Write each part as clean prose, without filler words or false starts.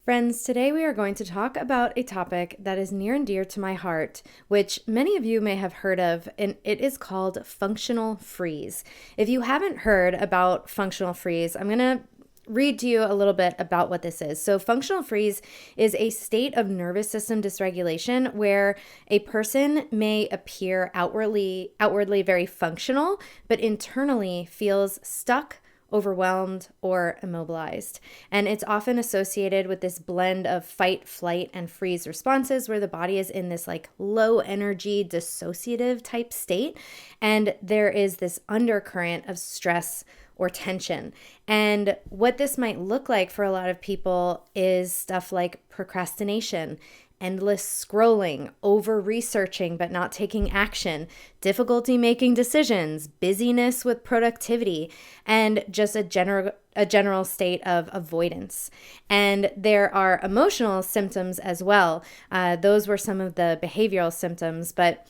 Friends, today we are going to talk about a topic that is near and dear to my heart, which many of you may have heard of, and it is called functional freeze. If you haven't heard about functional freeze, I'm going to read to you a little bit about what this is. So functional freeze is a state of nervous system dysregulation where a person may appear outwardly very functional, but internally feels stuck, overwhelmed, or immobilized. And it's often associated with this blend of fight, flight, and freeze responses where the body is in this like low energy, dissociative type state. And there is this undercurrent of stress or tension. And what this might look like for a lot of people is stuff like procrastination, endless scrolling, over-researching but not taking action, difficulty making decisions, busyness with productivity, and just a general state of avoidance. And there are emotional symptoms as well. Those were some of the behavioral symptoms, but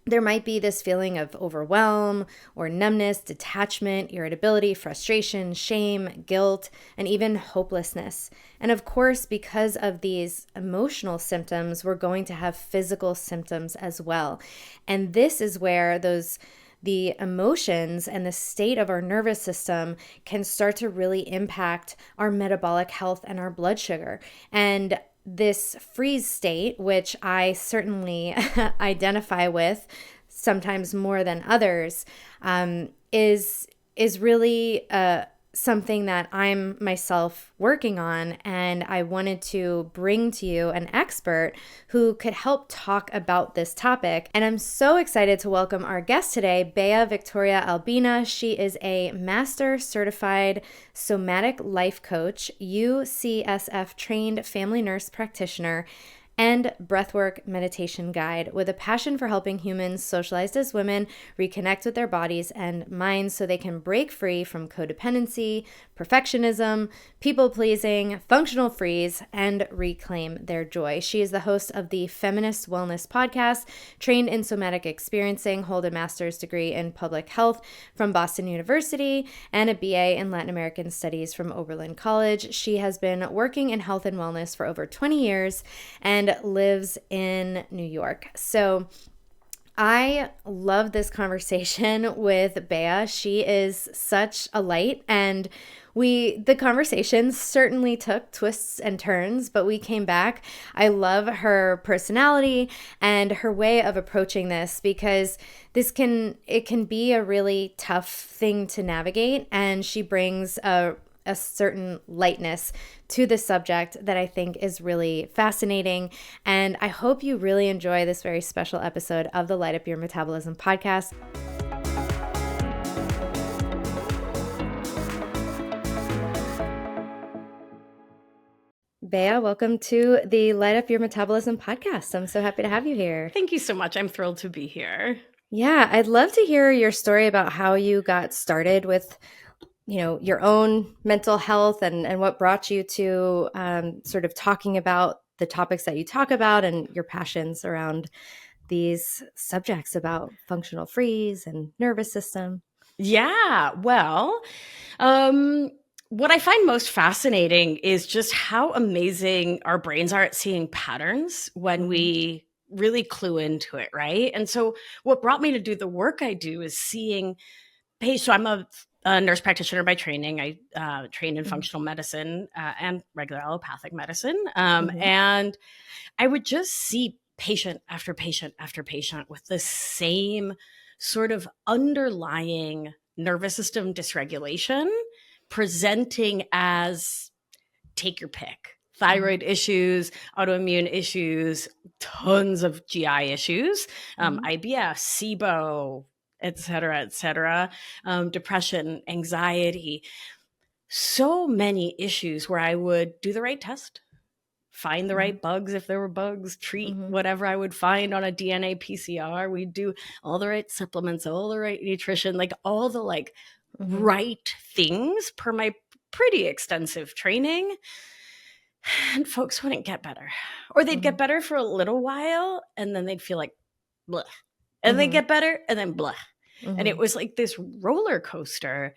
there might be this feeling of overwhelm or numbness, detachment, irritability, frustration, shame, guilt, and even hopelessness. And of course, because of these emotional symptoms, we're going to have physical symptoms as well. And this is where the emotions and the state of our nervous system can start to really impact our metabolic health and our blood sugar. And this freeze state, which I certainly identify with sometimes more than others, is really something that I'm myself working on, and I wanted to bring to you an expert who could help talk about this topic. And I'm so excited to welcome our guest today, Bea Victoria Albina. She is a Master Certified Somatic Life Coach, UCSF-trained family nurse practitioner, and Breathwork meditation guide with a passion for helping humans socialized as women reconnect with their bodies and minds so they can break free from codependency, perfectionism, people-pleasing, functional freeze, and reclaim their joy. She is the host of the Feminist Wellness Podcast, trained in Somatic Experiencing, hold a master's degree in public health from Boston University, and a BA in Latin American Studies from Oberlin College. She has been working in health and wellness for over 20 years and lives in New York. So I love this conversation with Bea. She is such a light, and the conversation certainly took twists and turns, but we came back. I love her personality and her way of approaching this, because it can be a really tough thing to navigate, and she brings a certain lightness to the subject that I think is really fascinating. And I hope you really enjoy this very special episode of the Light Up Your Metabolism podcast. Bea, welcome to the Light Up Your Metabolism podcast. I'm so happy to have you here. Thank you so much. I'm thrilled to be here. Yeah, I'd love to hear your story about how you got started with your own mental health and what brought you to sort of talking about the topics that you talk about and your passions around these subjects about functional freeze and nervous system. Yeah, well, what I find most fascinating is just how amazing our brains are at seeing patterns when we really clue into it, right? And so what brought me to do the work I do is seeing patients. So I'm a nurse practitioner by training. I trained in functional medicine and regular allopathic medicine. And I would just see patient after patient after patient with the same sort of underlying nervous system dysregulation presenting as, take your pick, thyroid issues, autoimmune issues, tons of GI issues, IBS, SIBO, et cetera, depression, anxiety, so many issues where I would do the right test, find the right bugs if there were bugs, treat whatever I would find on a DNA PCR. We'd do all the right supplements, all the right nutrition, like all the right things per my pretty extensive training. And folks wouldn't get better, or they'd get better for a little while and then they'd feel like blah, and they'd get better and then blah. And it was like this roller coaster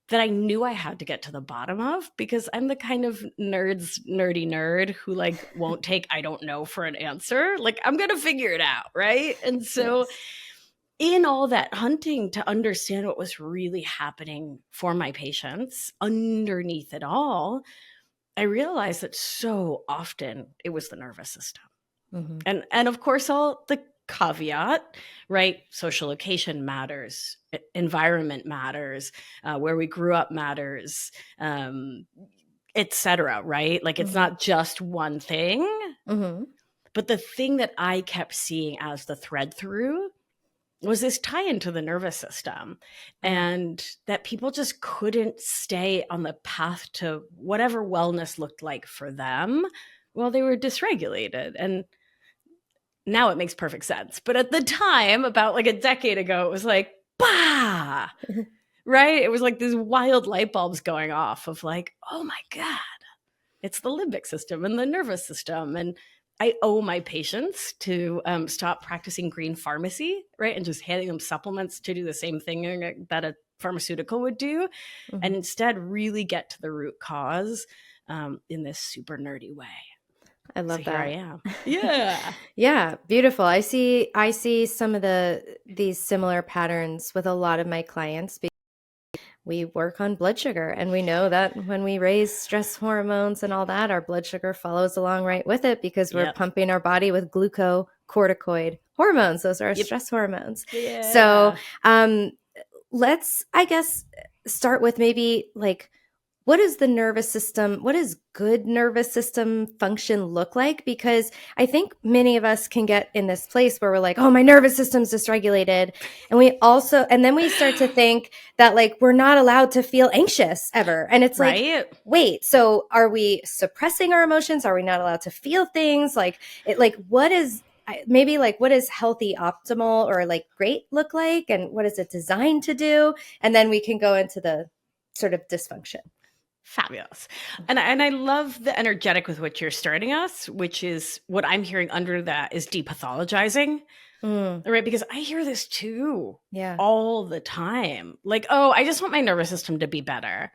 that I knew I had to get to the bottom of, because I'm the kind of nerdy nerd who like won't take I don't know for an answer. Like, I'm going to figure it out, right? And so Yes. in all that hunting to understand what was really happening for my patients underneath it all, I realized that so often it was the nervous system. Mm-hmm. And of course, all the caveat, right? Social location matters, environment matters, where we grew up matters, etc. Right? Like, it's not just one thing. Mm-hmm. But the thing that I kept seeing as the thread through was this tie into the nervous system, and that people just couldn't stay on the path to whatever wellness looked like for them while they were dysregulated. And now it makes perfect sense. But at the time, about like a decade ago, it was like, bah, right? It was like these wild light bulbs going off of like, oh my God, it's the limbic system and the nervous system. And I owe my patients to stop practicing green pharmacy, right? And just handing them supplements to do the same thing that a pharmaceutical would do. Mm-hmm. And instead really get to the root cause in this super nerdy way. I love so that. Here I am. Yeah. Yeah, beautiful. I see some of these similar patterns with a lot of my clients. We work on blood sugar, and we know that when we raise stress hormones and all that, our blood sugar follows along right with it, because we're pumping our body with glucocorticoid hormones. Those are our stress hormones. Yeah. So let's, I guess, start with maybe like, what is the nervous system? What does good nervous system function look like? Because I think many of us can get in this place where we're like, oh, my nervous system's dysregulated. And then we start to think that like, we're not allowed to feel anxious ever. And it's like, wait, so are we suppressing our emotions? Are we not allowed to feel things? Like, what is healthy, optimal, or like great look like? And what is it designed to do? And then we can go into the sort of dysfunction. Fabulous. And I love the energetic with which you're starting us, which is what I'm hearing under that is depathologizing. Right? Because I hear this too all the time. Like, oh, I just want my nervous system to be better.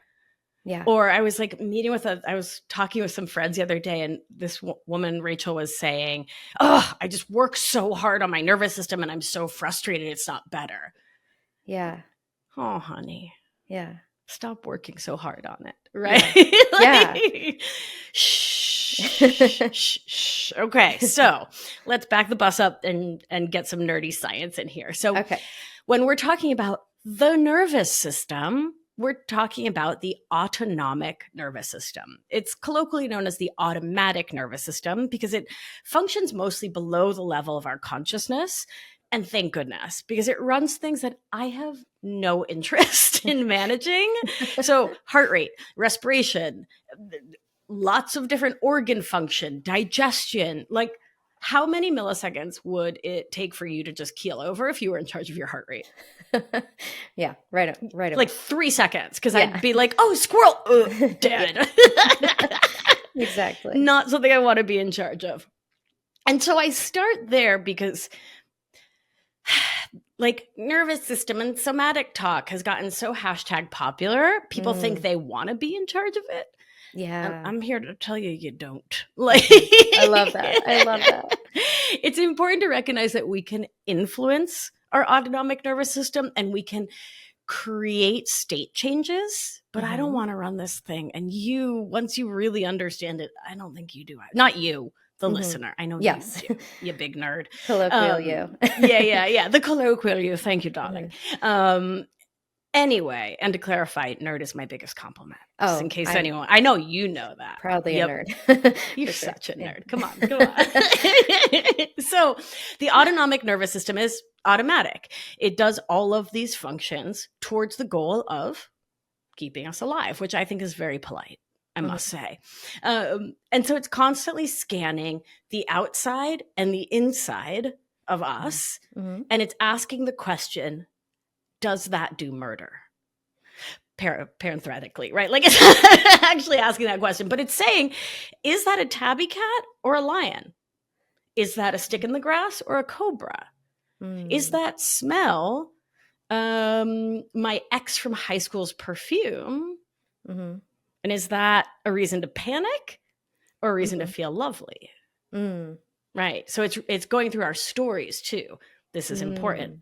Yeah. Or I was like I was talking with some friends the other day, and this woman, Rachel, was saying, oh, I just work so hard on my nervous system and I'm so frustrated it's not better. Yeah. Oh, honey. Yeah. Stop working so hard on it, right? Yeah. Shh. Okay, so let's back the bus up and get some nerdy science in here. So when we're talking about the nervous system, we're talking about the autonomic nervous system. It's colloquially known as the automatic nervous system because it functions mostly below the level of our consciousness. And thank goodness, because it runs things that I have no interest in managing. So heart rate, respiration, lots of different organ function, digestion. Like, how many milliseconds would it take for you to just keel over if you were in charge of your heart rate? Yeah, right. Like 3 seconds, because I'd be like, oh, squirrel, dead. Exactly. Not something I want to be in charge of. And so I start there because like nervous system and somatic talk has gotten so #popular. People think they want to be in charge of it. Yeah. And I'm here to tell you, you don't. Like, I love that. It's important to recognize that we can influence our autonomic nervous system and we can create state changes, but I don't want to run this thing. And once you really understand it, I don't think you do. Not you. The listener. I know you do, you big nerd. Colloquial you. Yeah. The colloquial you. Thank you, darling. Anyway, and to clarify, nerd is my biggest compliment. Just in case anyone, I know you know that. Proudly a nerd. You're such a nerd. Come on. So the autonomic nervous system is automatic. It does all of these functions towards the goal of keeping us alive, which I think is very polite, I must say. And so it's constantly scanning the outside and the inside of us. And it's asking the question, does that do murder? Parenthetically, right? Like, it's actually asking that question, but it's saying, is that a tabby cat or a lion? Is that a stick in the grass or a cobra? Is that smell my ex from high school's perfume. Mm-hmm. And is that a reason to panic or a reason Mm-hmm. to feel lovely? Mm. Right. So it's going through our stories too. This is important. Mm.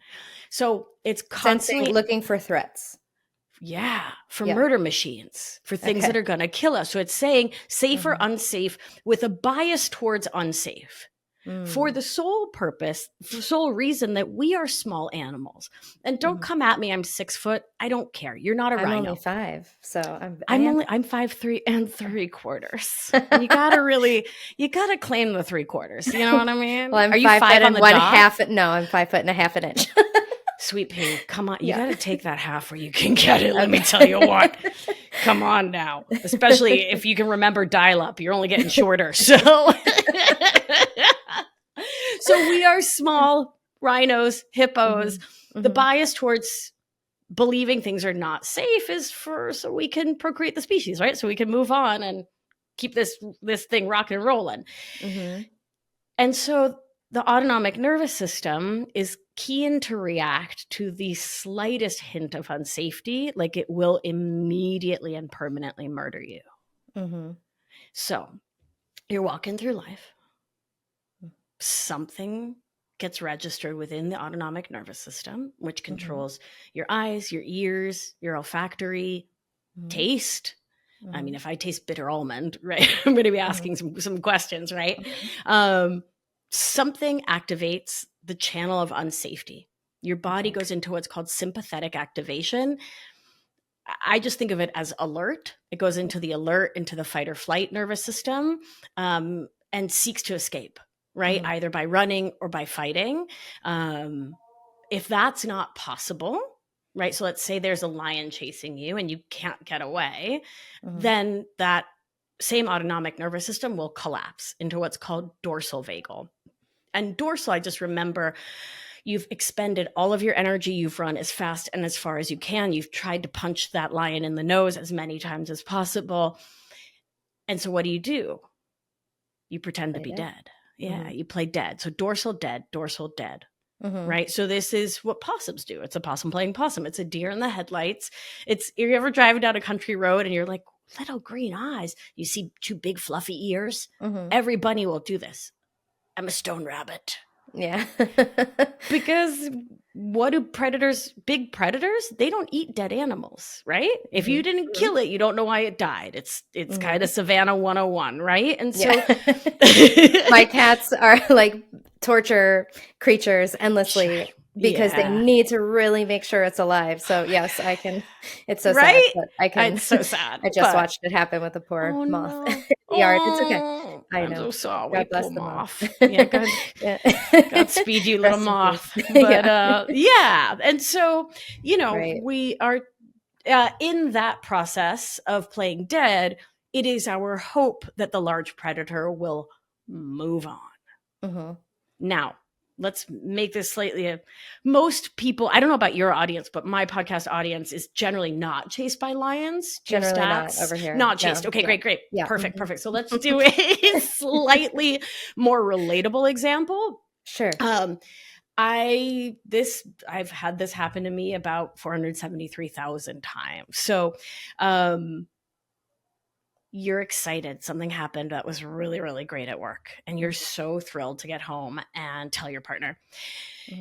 So it's Sensing, constantly looking for threats. for Yeah. murder machines, for things Okay. that are going to kill us. So it's saying safe or Mhm. unsafe with a bias towards unsafe. For Mm. the sole purpose, the sole reason that we are small animals. And don't Mhm. come at me, I'm 6 foot. I don't care. You're not a I'm rhino. only 5, so I'm 5'3" and 3/4. And you gotta claim the 3/4. You know what I mean? Well, I'm Are you 5 5 foot on and the one dot? half. No, I'm 5 foot and a half an inch. Sweet pea, come on. You Yeah. gotta take that half where you can get it. Let me tell you what. Come on now. Especially if you can remember dial-up. You're only getting shorter. So we are small rhinos, hippos. Mm-hmm. The bias towards believing things are not safe is so we can procreate the species, right? So we can move on and keep this thing rocking and rolling. Mm-hmm. And so the autonomic nervous system is keen to react to the slightest hint of unsafety, like it will immediately and permanently murder you. Mm-hmm. So you're walking through life. Something gets registered within the autonomic nervous system, which controls your eyes, your ears, your olfactory, taste. Mm-hmm. I mean, if I taste bitter almond, right, I'm going to be asking some questions, right? Something activates the channel of unsafety. Your body goes into what's called sympathetic activation. I just think of it as alert. It goes into the alert, into the fight or flight nervous system, and seeks to escape, right? Either by running or by fighting. If that's not possible, right? So let's say there's a lion chasing you and you can't get away, then that same autonomic nervous system will collapse into what's called dorsal vagal. And dorsal, I just remember you've expended all of your energy. You've run as fast and as far as you can. You've tried to punch that lion in the nose as many times as possible. And so what do? You pretend to be dead. Yeah, you play dead. So dorsal dead. Right. So this is what possums do. It's a possum playing possum. It's a deer in the headlights. You're ever driving down a country road and you're like, little green eyes. You see 2 big fluffy ears. Every bunny will do this. I'm a stone rabbit. Yeah. Because what do big predators, they don't eat dead animals, right? If you didn't kill it, you don't know why it died. It's kind of Savannah 101, right? And so my cats are like torture creatures endlessly because they need to really make sure it's alive. So yes, I can. It's so sad, but I can. It's so sad. I just watched it happen with a poor moth in the yard. It's okay. I know. I'm so sorry. God bless poor the moth. moth. Yeah, Godspeed you, little moth. But yeah. And so, we are in that process of playing dead. It is our hope that the large predator will move on. Now, let's make this slightly most people, I don't know about your audience, but my podcast audience is generally not chased by lions. Generally not over here. Not chased. Okay, great. Yeah. Perfect. So let's do a slightly more relatable example. Sure. I've had this happen to me about 473,000 times. So, you're excited. Something happened that was really, really great at work. And you're so thrilled to get home and tell your partner.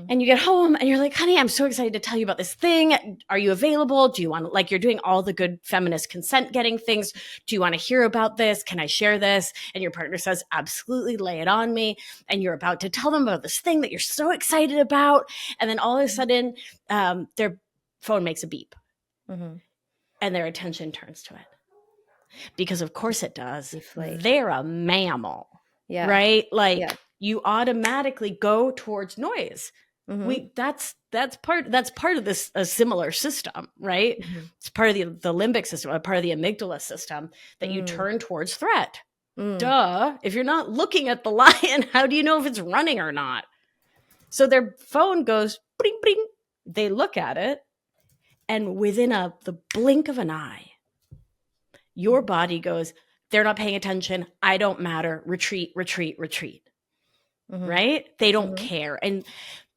And you get home and you're like, honey, I'm so excited to tell you about this thing. Are you available? Do you want to, you're doing all the good feminist consent getting things. Do you want to hear about this? Can I share this? And your partner says, absolutely, lay it on me. And you're about to tell them about this thing that you're so excited about. And then all of a sudden, their phone makes a beep and their attention turns to it. Because of course it does. They're a mammal, right? You automatically go towards noise. That's part of this a similar system, right? It's part of the limbic system, part of the amygdala system that you turn towards threat. Duh. If you're not looking at the lion, how do you know if it's running or not? So their phone goes bling bling. They look at it, and within the blink of an eye, your body goes, they're not paying attention. I don't matter. Retreat. Right? They don't care. And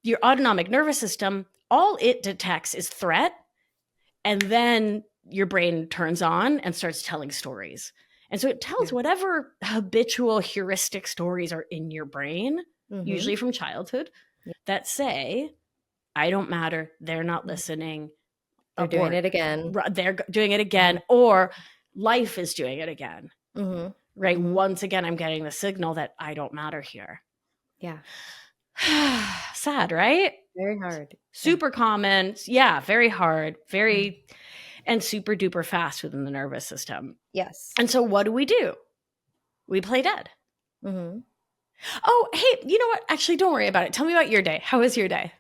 your autonomic nervous system all it detects is threat. And then your brain turns on and starts telling stories. And so it tells whatever habitual heuristic stories are in your brain, usually from childhood, that say, I don't matter, they're not listening. They're doing it again. They're doing it again, or life is doing it again. Right? Once again, I'm getting the signal that I don't matter here. Yeah. Sad, right? Very hard. Super common. Yeah, very hard. Very, and super duper fast within the nervous system. Yes. And so what do? We play dead. Oh, hey, you know what? Actually, don't worry about it. Tell me about your day. How was your day?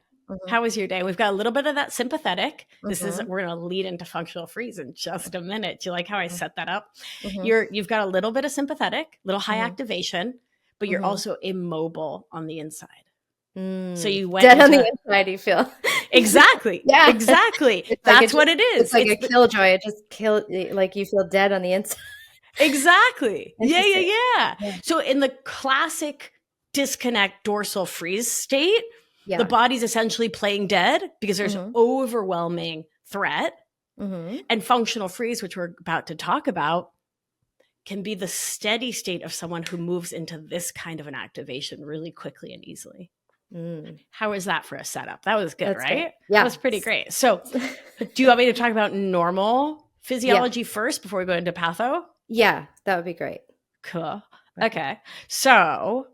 How was your day? We've got a little bit of that sympathetic. We're going to lead into functional freeze in just a minute. Do you like how I set that up? You've got a little bit of sympathetic, little high activation, but you're also immobile on the inside. So you went dead on the inside, you feel. Exactly. Yeah. Exactly. That's what it is. It's like a killjoy. It just like you feel dead on the inside. Exactly. Yeah. So in the classic disconnect dorsal freeze state, the body's essentially playing dead because there's overwhelming threat. And functional freeze, which we're about to talk about, can be the steady state of someone who moves into this kind of an activation really quickly and easily. How is that for a setup? That was good, That's right? Great. Yeah. That was pretty great. So do you want me to talk about normal physiology first before we go into patho? Yeah, that would be great. Cool. Okay. So,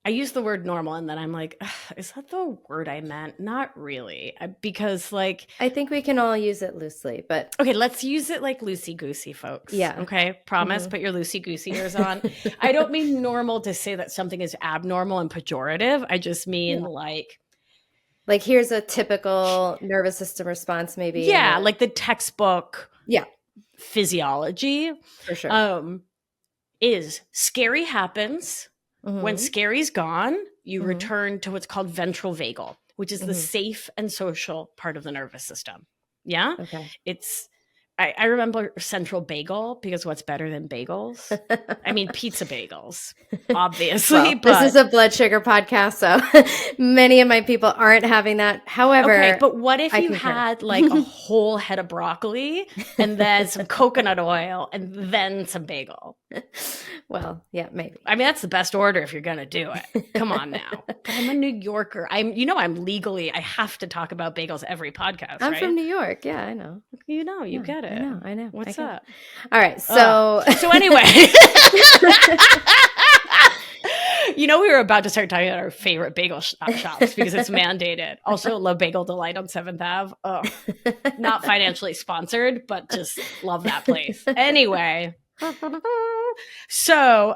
I use the word normal and then I'm like, is that the word I meant? Not really. Because like, I think we can all use it loosely, but. Okay, let's use it like loosey-goosey, folks. Yeah. Okay, promise, put your loosey-goosey ears on. I don't mean normal to say that something is abnormal and pejorative. I just mean like here's a typical nervous system response maybe. Yeah, like the textbook physiology. For sure. Is scary happens. When scary's gone, you return to what's called ventral vagal, which is the safe and social part of the nervous system. Yeah? Okay. It's, I remember central bagel because what's better than bagels? I mean, pizza bagels, obviously. Well, but this is a blood sugar podcast, so many of my people aren't having that. However, okay, but what if you had like a whole head of broccoli and then some coconut oil and then some bagel? Well, yeah, maybe. I mean, that's the best order if you're going to do it. Come on now. But I'm a New Yorker. I have to talk about bagels every podcast, I'm right? from New York. Yeah, I know. You get it. I know. What's up? All right. So anyway, we were about to start talking about our favorite bagel shops because it's mandated. Also, La Bagel Delight on 7th Ave. Oh, not financially sponsored, but just love that place. Anyway. So,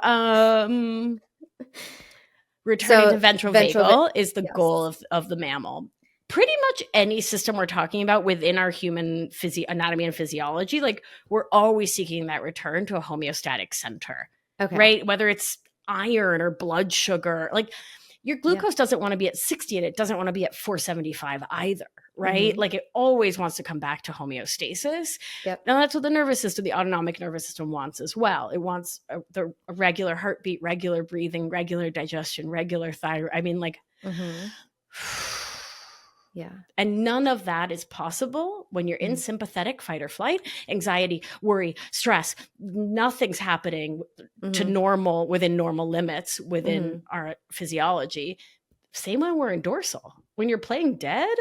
returning to ventral vagal is the goal of the mammal. Pretty much any system we're talking about within our human anatomy and physiology, like we're always seeking that return to a homeostatic center, right? Whether it's iron or blood sugar, like your glucose doesn't want to be at 60 and it doesn't want to be at 475 either, right? Like it always wants to come back to homeostasis. Now that's what the nervous system, the autonomic nervous system wants as well. It wants a regular heartbeat, regular breathing, regular digestion, regular thyroid. I mean, like, and none of that is possible when you're in sympathetic fight or flight, anxiety, worry, stress. Nothing's happening to normal, within normal limits within our physiology. Same when we're in dorsal. When you're playing dead,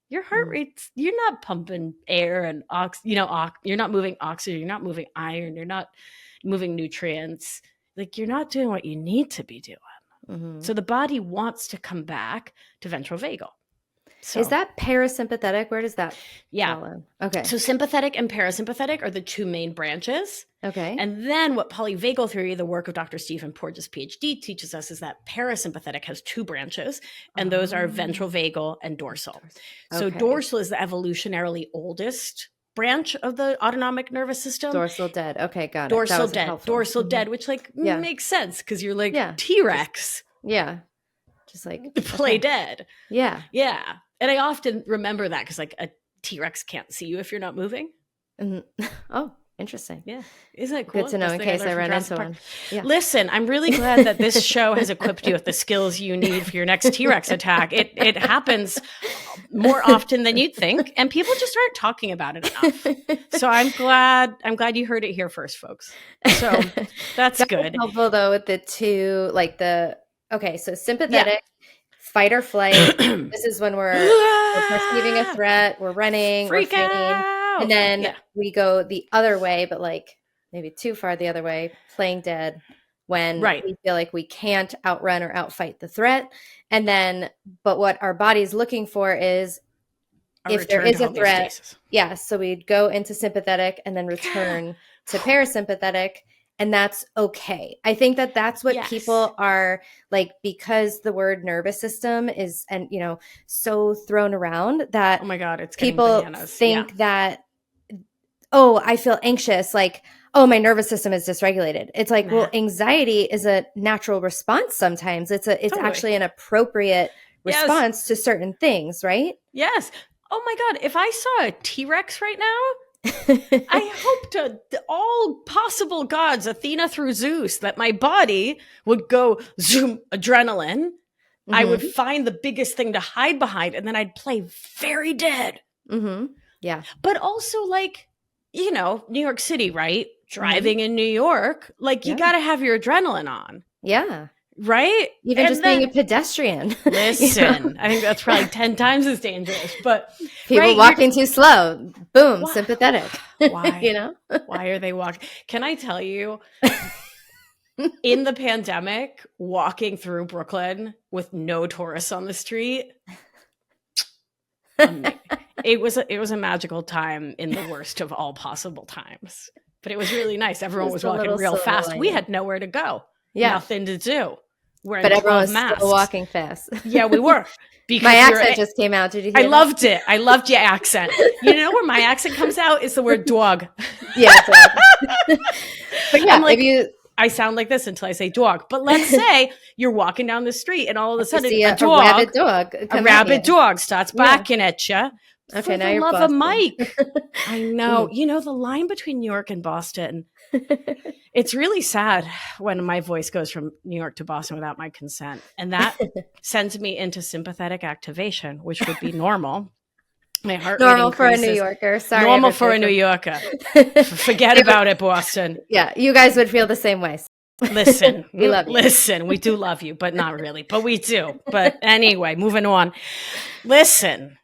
your heart rate's, you're not pumping air and you're not moving oxygen, you're not moving iron, you're not moving nutrients. Like you're not doing what you need to be doing. So the body wants to come back to ventral vagal. So, is that parasympathetic? Where does that fall in? Okay. So sympathetic and parasympathetic are the two main branches. Okay. And then what polyvagal theory, the work of Dr. Stephen Porges, PhD, teaches us is that parasympathetic has two branches, and those are ventral vagal and dorsal. So dorsal is the evolutionarily oldest branch of the autonomic nervous system. Dorsal dead. Okay, got it. Dorsal dead. Dorsal dead, which makes sense because you're like T-Rex. Yeah. Just like play dead. Yeah. Yeah. And I often remember that because like a T-Rex can't see you if you're not moving. Oh, Interesting. Yeah. Isn't it cool? Good to know in case I run into one. Yeah. Listen, I'm really glad that this show has equipped you with the skills you need for your next T-Rex attack. It happens more often than you'd think, and people just aren't talking about it enough. So I'm glad you heard it here first, folks. So that's good. Helpful though with the two, like so sympathetic, fight or flight. This is when we're perceiving a threat, we're running, we're fleeing. And then we go the other way, but like maybe too far the other way, playing dead, when we feel like we can't outrun or outfight the threat. And then, but what our body's looking for is if there is a threat. Yeah. So we'd go into sympathetic and then return to parasympathetic. And that's okay. I think that that's what people are like, because the word nervous system is, and so thrown around that, oh my God, it's people think that, oh, I feel anxious. Like, oh, my nervous system is dysregulated. It's like, well, anxiety is a natural response. Sometimes it's actually an appropriate response to certain things, right? Yes. Oh my God. If I saw a T-Rex right now, I hope to all possible gods, Athena through Zeus, that my body would go zoom, adrenaline. Mm-hmm. I would find the biggest thing to hide behind, and then I'd play very dead. Mm-hmm. Yeah. But also, like, New York City, right? Driving in New York, like, you got to have your adrenaline on. Yeah. Right? Even just being a pedestrian. Listen, I think that's probably 10 times as dangerous. But people walking too slow, boom, sympathetic. Why? Why are they walking? Can I tell you, in the pandemic, walking through Brooklyn with no tourists on the street, it was a magical time in the worst of all possible times. But it was really nice. Everyone was walking real fast. We had nowhere to go. Yeah. Nothing to do. But everyone was still walking fast. Yeah, we were. Because my accent just came out. Did you hear that? Loved it. I loved your accent. You know where my accent comes out? It's the word dog. Yeah. But yeah, like, I sound like this until I say dog. But let's say you're walking down the street and all of a sudden a rabid dog starts barking at you. Okay, now you're Boston. Of Mike. I know. The line between New York and Boston, it's really sad when my voice goes from New York to Boston without my consent. And that sends me into sympathetic activation, which would be normal. My heart normal for a New Yorker. Sorry. Normal for a New Yorker. Forget about it, Boston. Yeah, you guys would feel the same way. Listen, we love you. Listen, we do love you, but not really. But we do. But anyway, moving on. Listen.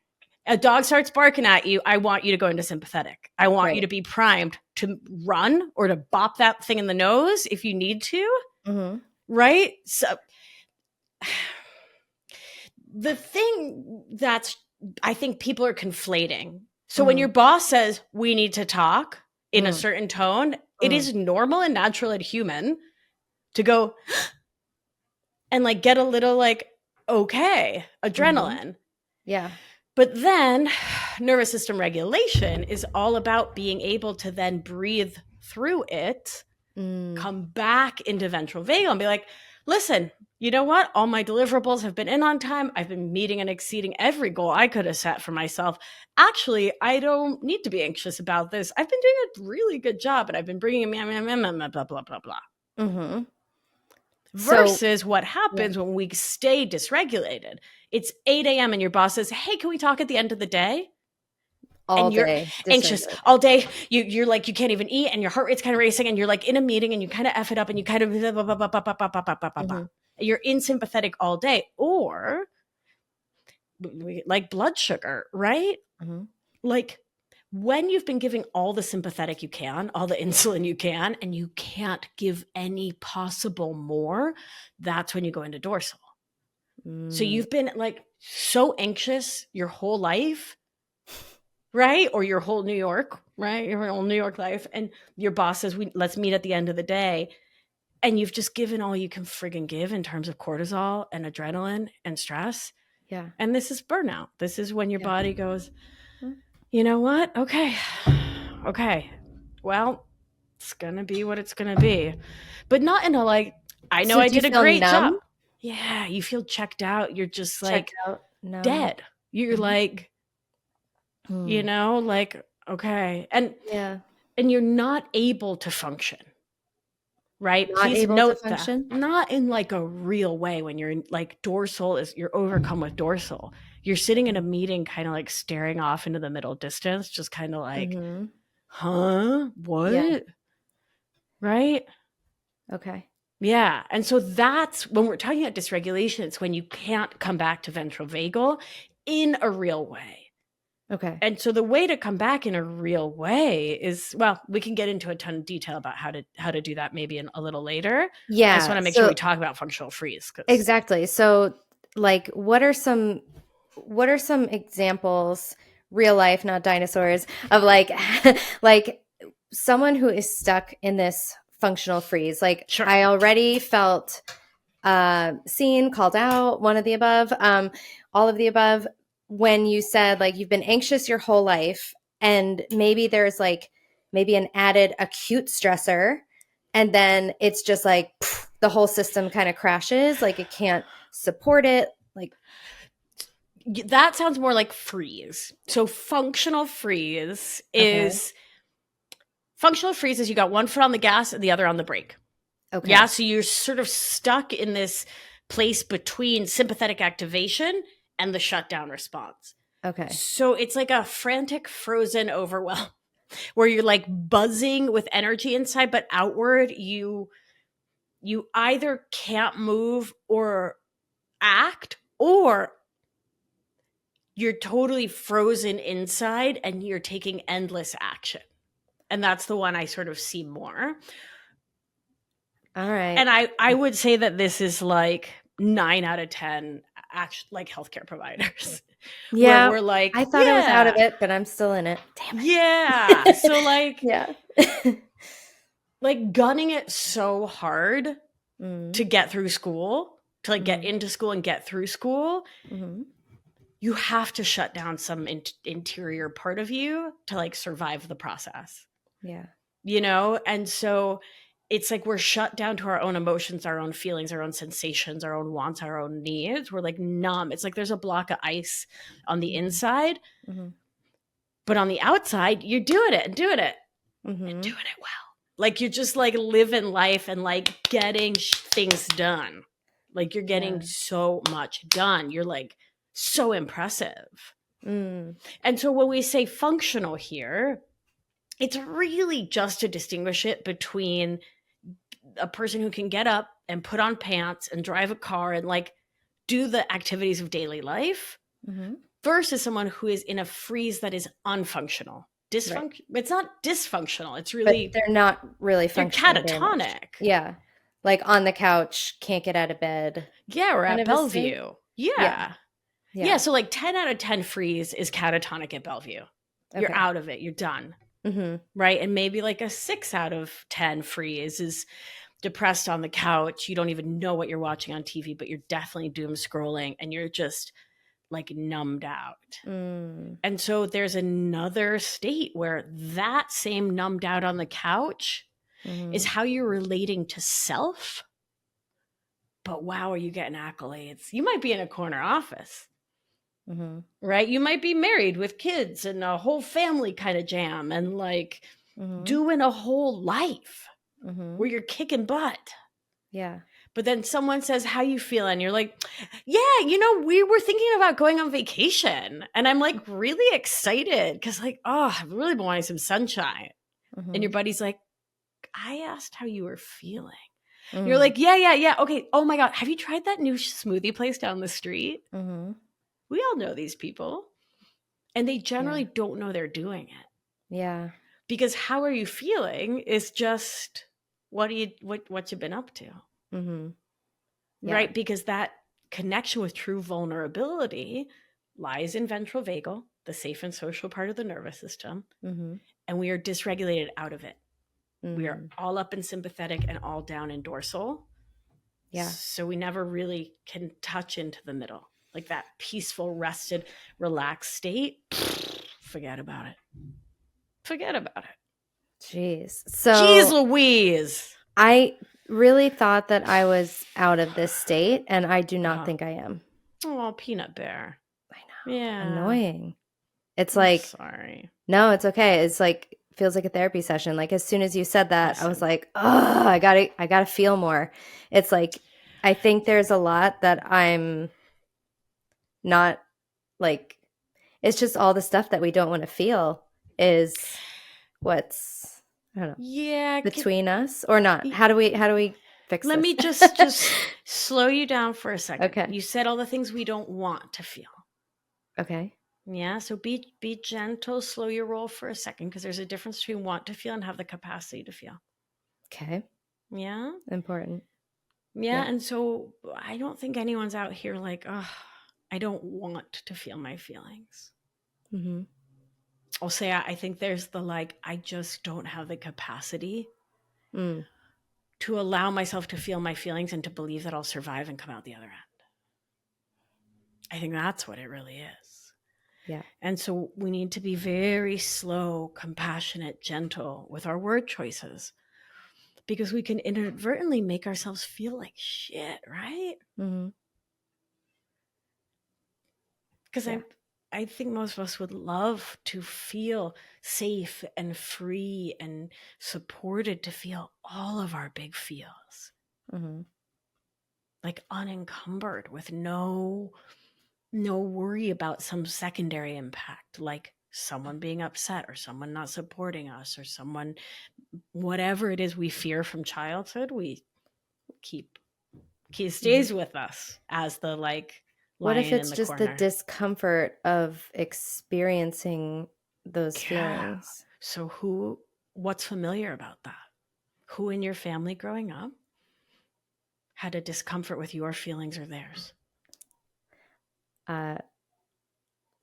A dog starts barking at you, I want you to go into sympathetic. I want you to be primed to run or to bop that thing in the nose if you need to. Mm-hmm. Right? So the thing that's, I think people are conflating. So when your boss says, we need to talk in a certain tone, it is normal and natural and human to go and like get a little like, okay, adrenaline. Mm-hmm. Yeah. But then nervous system regulation is all about being able to then breathe through it, come back into ventral vagal and be like, listen, you know what? All my deliverables have been in on time. I've been meeting and exceeding every goal I could have set for myself. Actually, I don't need to be anxious about this. I've been doing a really good job and I've been bringing blah, blah, blah, blah, blah. Mm-hmm. Versus what happens when we stay dysregulated. It's 8 a.m. and your boss says, hey, can we talk at the end of the day? All and you're day, anxious all day. You're like, you can't even eat and your heart rate's kind of racing and you're like in a meeting and you kind of F it up and you kind of you're in sympathetic all day. Or like blood sugar, right? Mm-hmm. Like when you've been giving all the sympathetic you can, all the insulin you can, and you can't give any possible more, that's when you go into dorsal. So you've been like so anxious your whole life, right? Or your whole New York, right? Your whole New York life. And your boss says, let's meet at the end of the day. And you've just given all you can friggin' give in terms of cortisol and adrenaline and stress. Yeah. And this is burnout. This is when your body goes, you know what? Okay. Well, it's going to be what it's going to be. But not in a like, I know I did a great job. Yeah, you feel checked out. You're just like dead. You're like, like, okay. And and you're not able to function. Right? Not Please able to note that. function? Not in like a real way when you're in like you're overcome with dorsal. You're sitting in a meeting kind of like staring off into the middle distance, just kind of like, Mm-hmm. huh? What? Yeah. Right? Okay. Yeah. And so that's when we're talking about dysregulation, it's when you can't come back to ventral vagal in a real way. Okay. And so the way to come back in a real way is, well, we can get into a ton of detail about how to do that maybe a little later. Yeah. I just want to make sure we talk about functional freeze. Exactly. So like what are some examples, real life, not dinosaurs, of like like someone who is stuck in this functional freeze? Like Sure. I already felt seen, called out, one of the above, all of the above, when you said like you've been anxious your whole life and maybe there's like maybe an added acute stressor and then it's just like pff, the whole system kind of crashes, like it can't support it. Like that sounds more like freeze. So functional freeze is you got one foot on the gas and the other on the brake. Okay. Yeah, so you're sort of stuck in this place between sympathetic activation and the shutdown response. Okay. So it's like a frantic, frozen overwhelm where you're like buzzing with energy inside, but outward you either can't move or act, or you're totally frozen inside and you're taking endless action. And that's the one I sort of see more. All right. And I would say that this is like 9 out of 10 like healthcare providers. Yeah. Where we're like, I thought I was out of it, but I'm still in it. Damn it. Yeah. So like, yeah. like gunning it so hard to get through school, to like get into school and get through school. You have to shut down some interior part of you to like survive the process. Yeah. You know? And so it's like we're shut down to our own emotions, our own feelings, our own sensations, our own wants, our own needs. We're like numb. It's like there's a block of ice on the inside, but on the outside, you're doing it and doing it and doing it well. Like you're just like living life and like getting things done. Like you're getting so much done. You're like so impressive. And so when we say functional here, it's really just to distinguish it between a person who can get up and put on pants and drive a car and like do the activities of daily life versus someone who is in a freeze that is unfunctional. Right. It's not dysfunctional. It's really, but they're not really functional. They're catatonic. Yeah. Like on the couch, can't get out of bed. Yeah. Or at Bellevue. Yeah. So like 10 out of 10 freeze is catatonic at Bellevue. Okay. You're out of it. You're done. Right. And maybe like a 6 out of 10 freeze is depressed on the couch. You don't even know what you're watching on TV, but you're definitely doom scrolling and you're just like numbed out. And so there's another state where that same numbed out on the couch is how you're relating to self. But wow, are you getting accolades? You might be in a corner office. Right? You might be married with kids and a whole family kind of jam and like doing a whole life where you're kicking butt. Yeah. But then someone says, how you feeling? You're like, yeah, you know, we were thinking about going on vacation. And I'm like really excited because like, oh, I've really been wanting some sunshine. And your buddy's like, I asked how you were feeling. You're like, yeah. Okay. Oh my God. Have you tried that new smoothie place down the street? We all know these people. And they generally don't know they're doing it. Yeah. Because how are you feeling is just what you've been up to. Right? Because that connection with true vulnerability lies in ventral vagal, the safe and social part of the nervous system. And we are dysregulated out of it. We are all up in sympathetic and all down in dorsal. Yeah. So we never really can touch into the middle. Like that peaceful, rested, relaxed state. Forget about it. Forget about it. Jeez. So Jeez Louise. I really thought that I was out of this state, and I do not think I am. Oh, peanut bear. I know. Yeah. Annoying. It's like, sorry. No, it's okay. It's like feels like a therapy session. Like as soon as you said that, I was Awesome. like, oh, I gotta feel more. It's like, I think there's a lot that I'm not like, it's just all the stuff that we don't want to feel is what's, I don't know, Yeah. between us or not. y- How do we fix Let this? me just slow you down for a second. Okay. You said all the things we don't want to feel. Okay. Yeah. So be gentle, slow your roll for a second, because there's a difference between want to feel and have the capacity to feel. Okay. Yeah. Important. Yeah. Yeah. And so I don't think anyone's out here like, oh, I don't want to feel my feelings. Mm-hmm. I'll say I think there's the like, I just don't have the capacity to allow myself to feel my feelings and to believe that I'll survive and come out the other end. I think that's what it really is. Yeah. And so we need to be very slow, compassionate, gentle with our word choices, because we can inadvertently make ourselves feel like shit, right? Mm-hmm. Because Yeah. I think most of us would love to feel safe and free and supported, to feel all of our big feels, Mm-hmm. like unencumbered, with no worry about some secondary impact, like someone being upset or someone not supporting us or someone, whatever it is we fear from childhood, we keep stays with us as the like What if lion in it's the just the corner. discomfort of experiencing those Yeah. feelings? So what's familiar about that? Who in your family growing up had a discomfort with your feelings or theirs?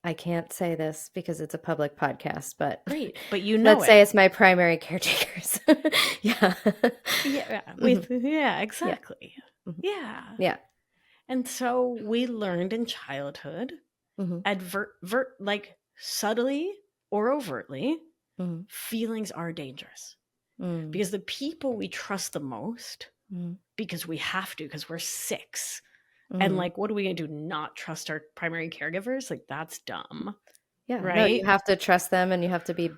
I can't say this because it's a public podcast, but Great, but you know let's say it. it's my primary caretakers. Yeah. Yeah, Mhm. yeah, exactly. Mhm. Yeah. Yeah. And so we learned in childhood, Mhm. like subtly or overtly, Mhm. feelings are dangerous, Mm. because the people we trust the most, Mhm. because we have to, because we're 6. And Mhm. like, what are we going to do? Not trust our primary caregivers? Like, that's dumb. Yeah. No, you Right? have to trust them and you have to be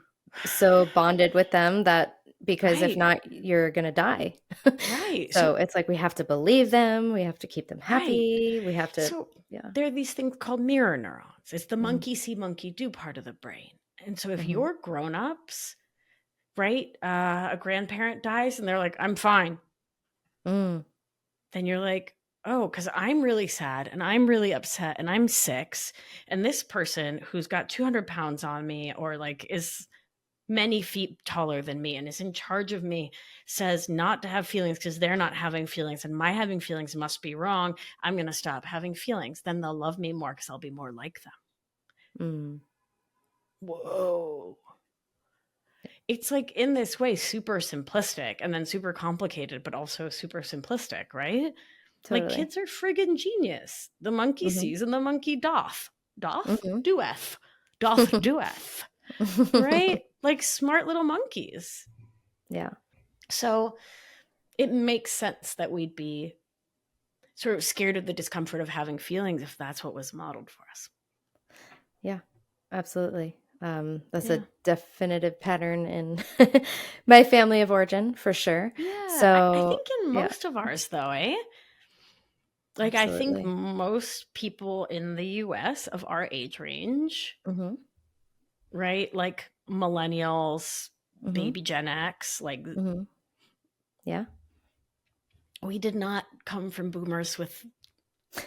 so bonded with them that because if Right. not, you're going to die. Right. So it's like we have to believe them. We have to keep them Right. happy. We have to, So yeah. there are these things called mirror neurons. It's the Mhm. monkey see, monkey do part of the brain. And so if Mhm. you're grown-ups, right, a grandparent dies and they're like, I'm fine. Mm. Then you're like, oh, because I'm really sad and I'm really upset and I'm 6. And this person who's got 200 pounds on me, or like is many feet taller than me and is in charge of me, says not to have feelings because they're not having feelings and my having feelings must be wrong. I'm going to stop having feelings. Then they'll love me more because I'll be more like them. Mm. Whoa. It's like, in this way, super simplistic and then super complicated, but also super simplistic, right? Like, Totally. kids are friggin' genius. The monkey Mhm. sees and the monkey doth. Doth? Mhm. Doeth. Doth doeth. Right? Like, smart little monkeys. Yeah. So it makes sense that we'd be sort of scared of the discomfort of having feelings if that's what was modeled for us. Yeah, absolutely. That's Yeah. a definitive pattern in my family of origin for sure. Yeah. I So, think in yeah, most of ours, though, like, I think absolutely. most people in the US of our age range, Mm-hmm. right? Like millennials, Mm-hmm. baby Gen X, like, Mm-hmm. Yeah. we did not come from boomers with,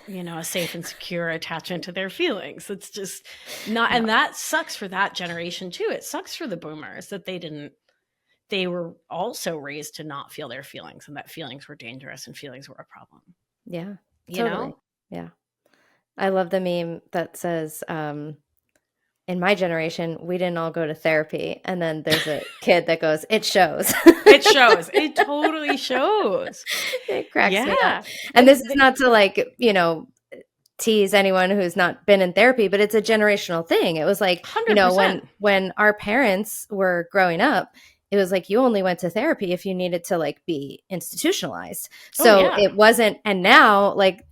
a safe and secure attachment to their feelings. It's just not, No. and that sucks for that generation too. It sucks for the boomers that they were also raised to not feel their feelings, and that feelings were dangerous and feelings were a problem. Yeah, You totally. know? Yeah. I love the meme that says, in my generation, we didn't all go to therapy. And then there's a kid that goes, it shows. It shows. It totally shows. It cracks me up. Yeah. And this is not to like, tease anyone who's not been in therapy, but it's a generational thing. It was like, 100%. when our parents were growing up, it was like you only went to therapy if you needed to like be institutionalized. So yeah. it wasn't, and now like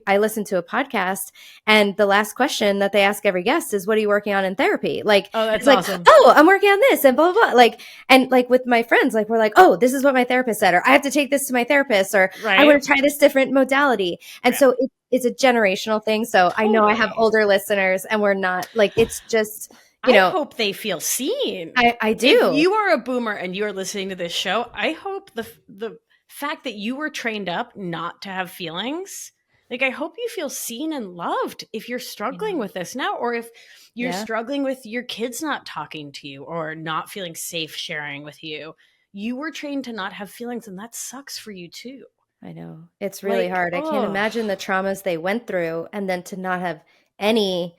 I listened to a podcast, and the last question that they ask every guest is, what are you working on in therapy? Like, Oh, that's it's like, awesome. oh, I'm working on this and blah, blah, blah. Like, and like with my friends, like, we're like, oh, this is what my therapist said, or I have to take this to my therapist, or I want to try this different modality. And so it's a generational thing. So I know I have older listeners, and we're not like, it's just, you know, I hope they feel seen. I do. If you are a boomer and you're listening to this show, I hope the fact that you were trained up not to have feelings, like, I hope you feel seen and loved if you're struggling with this now, or if you're struggling with your kids not talking to you or not feeling safe sharing with you. You were trained to not have feelings, and that sucks for you too. I know. It's really hard. I can't imagine the traumas they went through, and then to not have any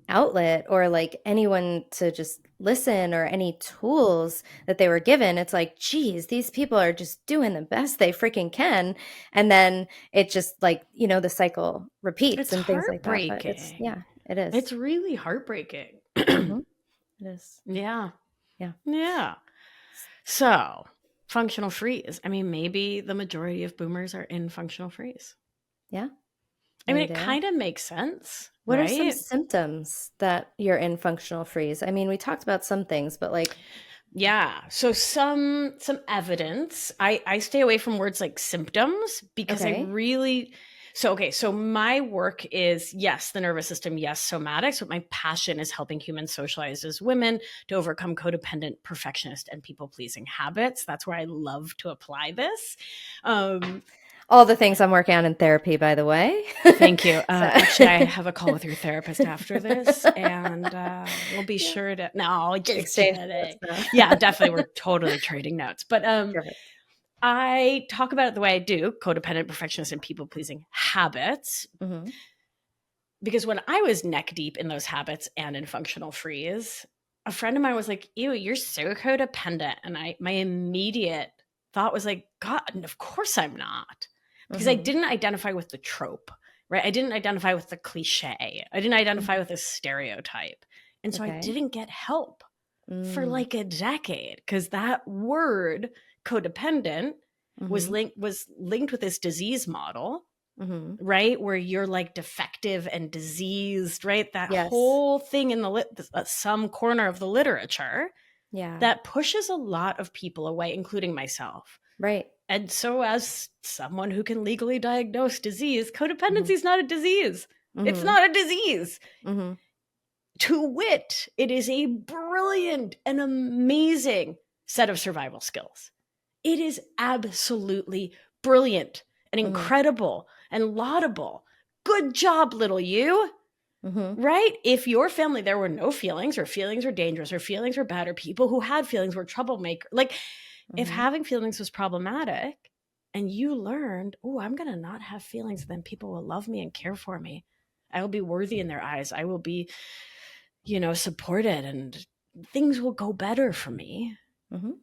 outlet or like anyone to just listen or any tools that they were given. It's like, geez, these people are just doing the best they freaking can. And then it just like, you know, the cycle repeats and things like that. But it's, it is. It's really heartbreaking. Mm-hmm. It is. Yeah. Yeah. Yeah. So functional freeze. I mean, maybe the majority of boomers are in functional freeze. Yeah. I mean, it kind of makes sense. What are some symptoms that you're in functional freeze? I mean, we talked about some things, but like, yeah. So some evidence. I stay away from words like symptoms because I really. So my work is, yes, the nervous system, yes, somatics, but my passion is helping humans socialized as women to overcome codependent, perfectionist, and people-pleasing habits. That's where I love to apply this. All the things I'm working on in therapy, by the way. Thank you. Actually, I have a call with your therapist after this, and we'll be sure to. No, just exchange kidding. Yeah, definitely. We're totally trading notes. But I talk about it the way I do: codependent, perfectionist, and people-pleasing habits. Mm-hmm. Because when I was neck deep in those habits and in functional freeze, a friend of mine was like, "Ew, you're so codependent," and my immediate thought was like, "God, of course I'm not." Because I didn't identify with the trope, right? I didn't identify with the cliche. I didn't identify with a stereotype. And so I didn't get help for like a decade, because that word codependent was linked with this disease model, right? Where you're like defective and diseased, right? That whole thing in some corner of the literature that pushes a lot of people away, including myself. Right. And so as someone who can legally diagnose disease, codependency is not a disease. It's not a disease. To wit, it is a brilliant and amazing set of survival skills. It is absolutely brilliant and incredible and laudable. Good job, little you. Right? If your family, there were no feelings, or feelings were dangerous, or feelings were bad, or people who had feelings were troublemakers, like, if having feelings was problematic and you learned, oh, I'm going to not have feelings, then people will love me and care for me. I will be worthy in their eyes. I will be, supported, and things will go better for me.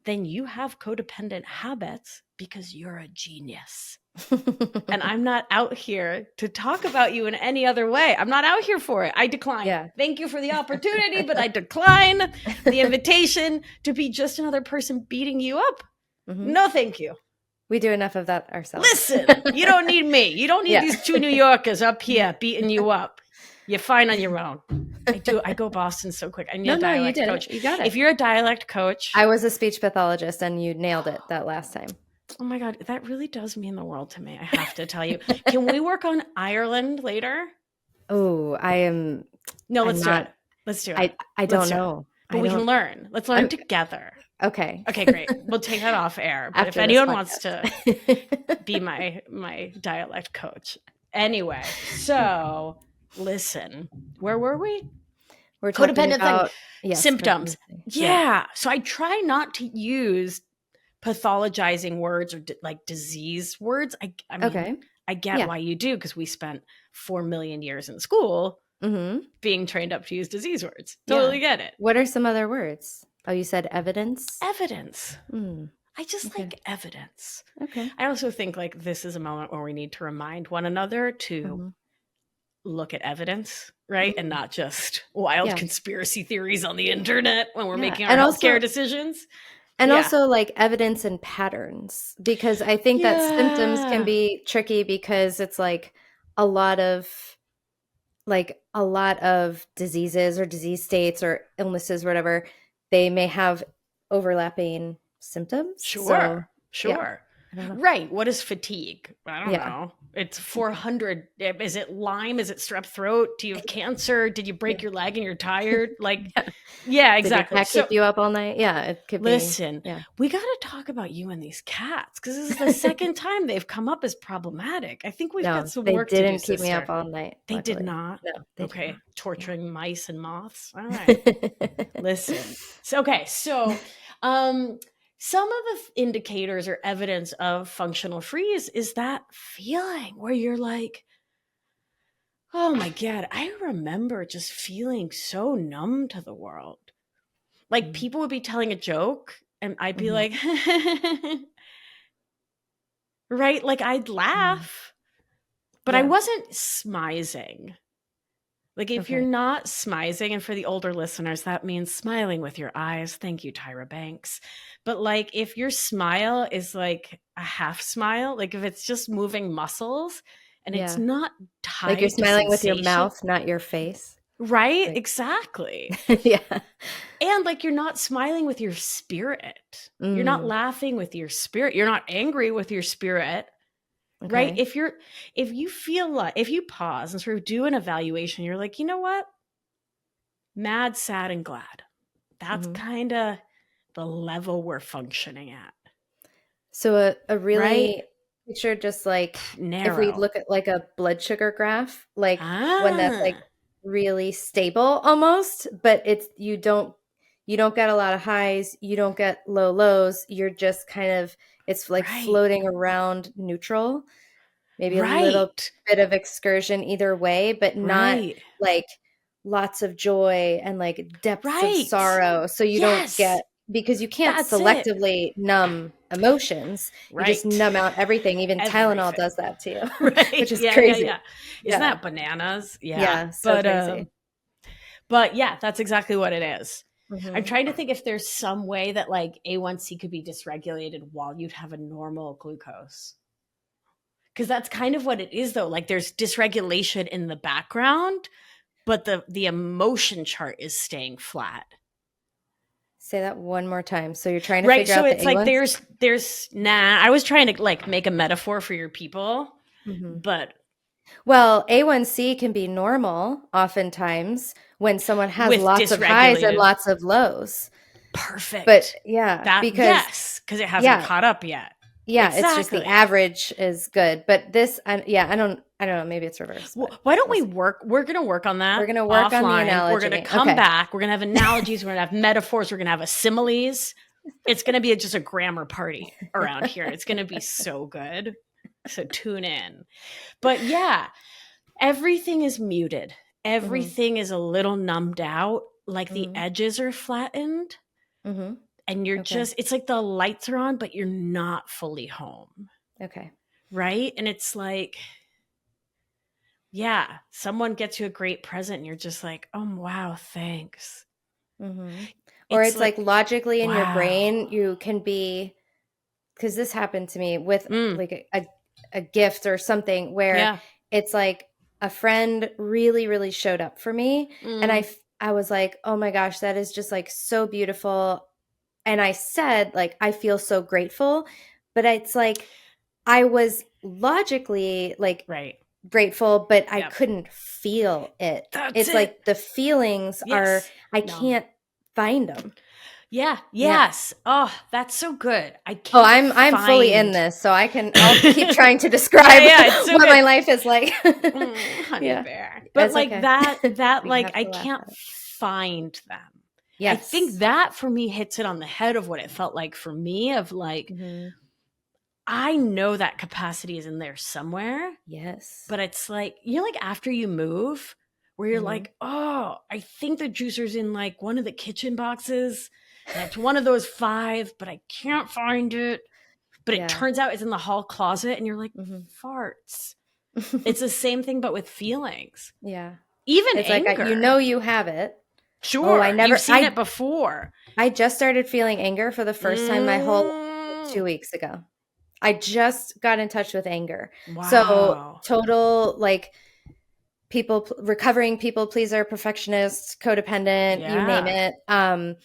Then you have codependent habits because you're a genius. And I'm not out here to talk about you in any other way. I'm not out here for it. I decline. Yeah. Thank you for the opportunity, but I decline the invitation to be just another person beating you up. No, thank you. We do enough of that ourselves. Listen, you don't need me. You don't need these two New Yorkers up here beating you up. You're fine on your own. I go Boston so quick. I need a dialect coach. You got it. If you're a dialect coach. I was a speech pathologist, and you nailed it that last time. Oh my God, that really does mean the world to me. I have to tell you. Can we work on Ireland later? Oh, I am. No, let's do it. Let's do it. I don't know. But we can learn. Let's learn together. Okay. Okay, great. We'll take that off air. But if anyone wants to be my dialect coach. Anyway, so listen, where were we? We're talking codependent about symptoms. Yeah. So I try not to use pathologizing words or like disease words. I mean, I get why you do, because we spent 4 million years in school being trained up to use disease words. Totally get it. What are some other words? Oh, you said evidence? Evidence. I just like evidence. Okay. I also think like this is a moment where we need to remind one another to look at evidence, right? And not just wild conspiracy theories on the internet when we're making our healthcare decisions. And also like evidence and patterns, because I think that symptoms can be tricky, because it's like, a lot of diseases or disease states or illnesses, whatever, they may have overlapping symptoms. So yeah, Sure. I don't know. Right. What is fatigue? I don't Yeah. know. It's 400. Is it Lyme? Is it strep throat? Do you have cancer? Did you break your leg and you're tired? Like, yeah, Did your exactly. cat keep you up all night? Yeah, it could Listen, be. Yeah. we got to talk about you and these cats because this is the second time they've come up as problematic. I think we've got some work to do, they didn't keep me sister. up all night. They luckily. did not? No, they okay. did not. Torturing mice and moths. All right. Listen. So, some of the indicators or evidence of functional freeze is that feeling where you're like, oh my God, I remember just feeling so numb to the world. Like people would be telling a joke and I'd be like, right? Like I'd laugh, but I wasn't smizing. Like if you're not smizing, and for the older listeners, that means smiling with your eyes. Thank you, Tyra Banks. But like if your smile is like a half smile, like if it's just moving muscles and it's not tied like you're smiling to with your mouth, not your face. Right? Like, exactly. Yeah. And like you're not smiling with your spirit. You're not laughing with your spirit. You're not angry with your spirit. Okay. Right? If you feel like, if you pause and sort of do an evaluation, you're like, you know what? Mad, sad, and glad. That's kind of the level we're functioning at. So a really picture just like narrow. If we look at like a blood sugar graph, like one that's like really stable almost, but you don't get a lot of highs, you don't get low lows, you're just kind of, it's like floating around neutral, maybe a little bit of excursion either way, but not like lots of joy and like depths of sorrow. So you don't get, because you can't selectively numb emotions. You just numb out everything. Even Tylenol does that to you, which is crazy. Isn't that bananas? Yeah, so crazy. But yeah, that's exactly what it is. I'm trying to think if there's some way that like A1C could be dysregulated while you'd have a normal glucose. Because that's kind of what it is, though. Like there's dysregulation in the background, but the emotion chart is staying flat. Say that one more time. So you're trying to figure out the it's like there's I was trying to like make a metaphor for your people, but well, A1C can be normal oftentimes when someone has lots of highs and lots of lows. Perfect. But yeah, because it hasn't caught up yet. Yeah, exactly. It's just the average is good, but this, I don't know. Maybe it's reversed. Why don't we work? We're going to work on that. We're going to work on the analogy. We're going to come back. We're going to have analogies. We're going to have metaphors. We're going to have similes. It's going to be just a grammar party around here. It's going to be so good. So tune in. But yeah, everything is muted. Everything is a little numbed out. Like the edges are flattened. And you're just, it's like the lights are on, but you're not fully home. Okay. Right? And it's like, yeah, someone gets you a great present and you're just like, oh, wow, thanks. Or it's like logically in your brain, you can be, because this happened to me with like a gift or something where it's like a friend really, really showed up for me. And I was like, oh my gosh, that is just like so beautiful. And I said, like, I feel so grateful, but it's like, I was logically like grateful, but I couldn't feel it. It's like the feelings are, I can't find them. Yeah. Yes. Yeah. Oh, that's so good. I can't. Oh, I'm fully in this, so I'll keep trying to describe what my life is like. Honey bear. But it's like that like I can't find them. Yes. I think that for me hits it on the head of what it felt like for me of like, I know that capacity is in there somewhere. Yes. But it's like, you know, like after you move where you're like, oh, I think the juicer's in like one of the kitchen boxes. And it's one of those 5, but I can't find it. But it turns out it's in the hall closet and you're like, farts. It's the same thing, but with feelings. Yeah. Even it's anger. Like, you know, you have it. Sure. You've seen it before. I just started feeling anger for the first time my whole 2 weeks ago. I just got in touch with anger. So Wow. total like recovering people pleaser, perfectionist, codependent, you name Yeah. it.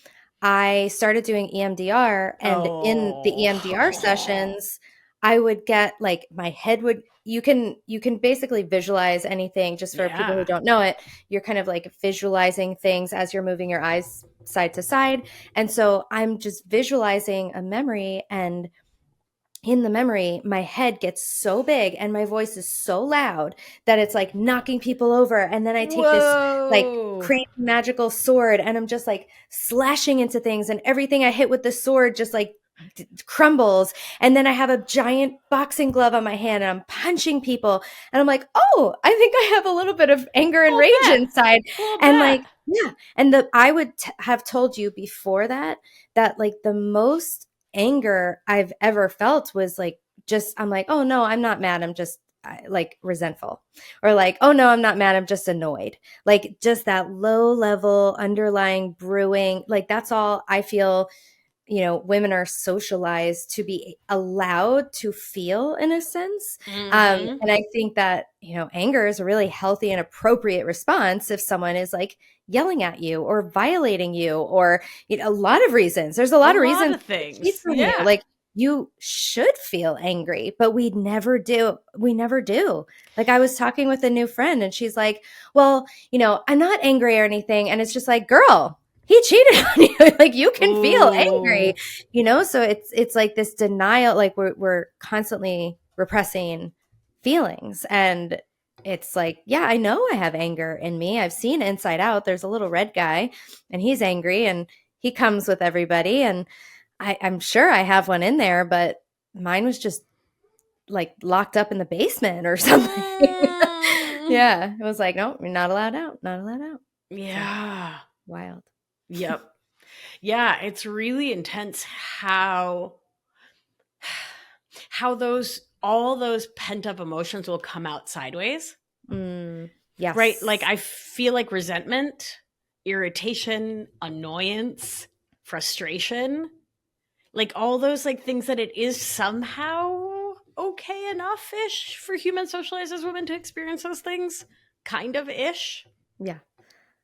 I started doing EMDR, and in the EMDR Oh. sessions, I would get like my head would you can basically visualize anything. Just for people who Yeah. don't know it, you're kind of like visualizing things as you're moving your eyes side to side. And so I'm just visualizing a memory, and in the memory, my head gets so big and my voice is so loud that it's like knocking people over. And then I take this like Whoa. crazy magical sword and I'm just like slashing into things, and everything I hit with the sword just like crumbles. And then I have a giant boxing glove on my hand and I'm punching people. And I'm like, oh, I think I have a little bit of anger and Little rage bit. inside. Little And bit. like, yeah. And I would have told you before that like the most anger I've ever felt was like, just, I'm like, oh no, I'm not mad. I'm just like resentful, or like, oh no, I'm not mad. I'm just annoyed. Like just that low level underlying brewing. Like that's all I feel. Women are socialized to be allowed to feel in a sense. Mm-hmm. And I think that, anger is a really healthy and appropriate response if someone is like yelling at you or violating you, or a lot of reasons. There's a A lot of lot reasons of to cheat things. from you. Yeah. Like you should feel angry, but we never do. We never do. Like I was talking with a new friend and she's like, well, I'm not angry or anything. And it's just like, girl, he cheated on you. Like you can feel angry, Ooh. so it's like this denial, like we're constantly repressing feelings. And it's like, yeah, I know I have anger in me. I've seen Inside Out. There's a little red guy and he's angry and he comes with everybody. And I'm sure I have one in there, but mine was just like locked up in the basement or something. Mm. Yeah. It was like, no, you're not allowed out. Not allowed out. So Yeah. wild. Yep. Yeah, it's really intense how those all those pent up emotions will come out sideways. Right? Like Yes. I feel like resentment, irritation, annoyance, frustration, like all those like things that it is somehow okay enough ish for human socialized as women to experience those things, kind of ish. Yeah.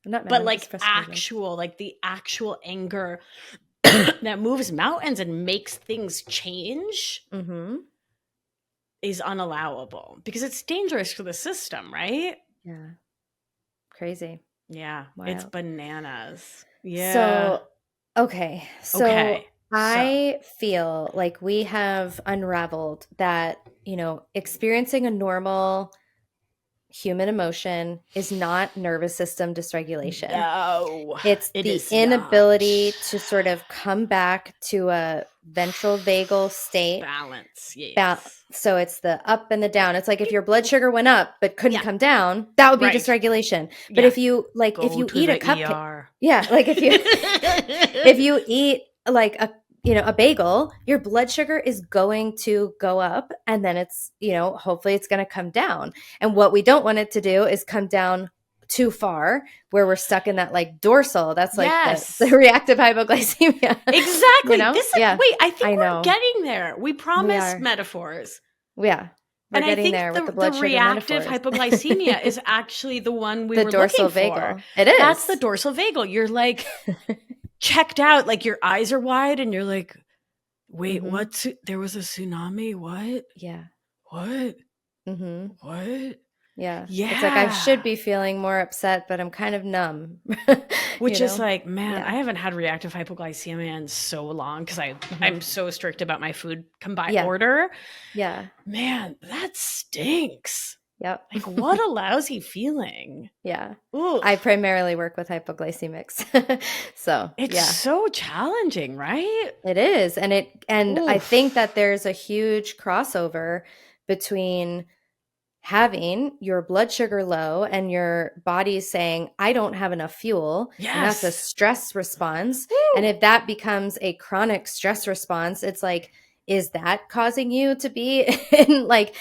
I'm not mad. But I'm just like frustrated. the actual anger that moves mountains and makes things change Mm-hmm. is unallowable because it's dangerous for the system, right? Yeah. Crazy. Yeah, it's Wild. bananas. Yeah. So, okay. So Okay. So, I feel like we have unraveled that, experiencing a normal human emotion is not nervous system dysregulation. no, It's it the is not. inability to sort of come back to a ventral vagal state. Balance, yes. So it's the up and the down. It's like if your blood sugar went up but couldn't Yeah, come down, that would be right. dysregulation. But Yeah. if you Go to eat a the cupcake, ER. yeah, like if you eat like a bagel, your blood sugar is going to go up, and then it's, hopefully it's going to come down. And what we don't want it to do is come down too far where we're stuck in that like dorsal. That's like the Yes. reactive hypoglycemia. Exactly. This is, Yeah, wait, I think I we're know. getting there. We We promise are. metaphors. Yeah. We're And I getting think there with the the blood sugar reactive metaphors. hypoglycemia is actually the one we The were looking dorsal for. vagal. It That's the is. dorsal vagal. You're like checked out, like your eyes are wide and you're like, wait, Mm-hmm. what? There was a tsunami? What? Yeah. What? Mm-hmm. What? Yeah. It's like I should Yeah. be feeling more upset, but I'm kind of numb. Which is like, man, I Yeah. haven't had reactive hypoglycemia in so long because Mm-hmm. I'm so strict about my food come by Yeah. order. Yeah. Man, that stinks. Yep. Like, what a lousy feeling. Yeah. Ugh. I primarily work with hypoglycemics. So, It's yeah, so challenging, right? it is. And I think Oof. that there's a huge crossover between having your blood sugar low and your body saying, I don't have enough fuel. And that's a Yes. stress response. And Woo. if that becomes a chronic stress response, it's like, is that causing you to be in like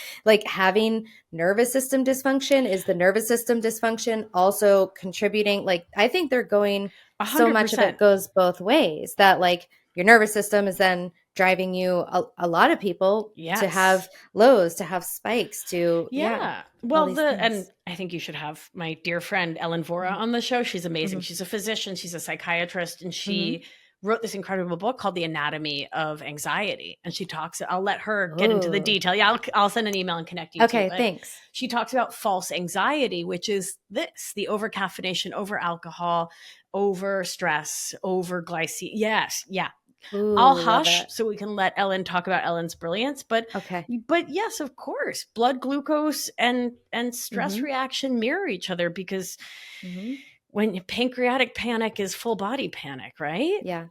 having nervous system dysfunction? Is the nervous system dysfunction also contributing? Like, I think they're going, so much of it 100%. goes both ways, that like your nervous system is then driving you, a lot of people, to have Yes. lows, to have spikes, to, Yeah. all Well, these and things. I think you should have my dear friend Ellen Vora Mhm. on the show. She's amazing. Mhm. She's a physician, she's a psychiatrist, and Mhm. she wrote this incredible book called The Anatomy of Anxiety. And she talks, I'll let her get into the Ooh. detail. Yeah, I'll send an email and connect you too. Okay, But thanks. she talks about false anxiety, which is the over caffeination, over alcohol, over stress, over glycemia. Yes. Yeah. I'll Ooh, love hush it. so we can let Ellen talk about Ellen's brilliance. Okay. But yes, of course, blood glucose and stress Mhm. reaction mirror each other, because Mhm. when pancreatic panic is full body panic, right? Yeah.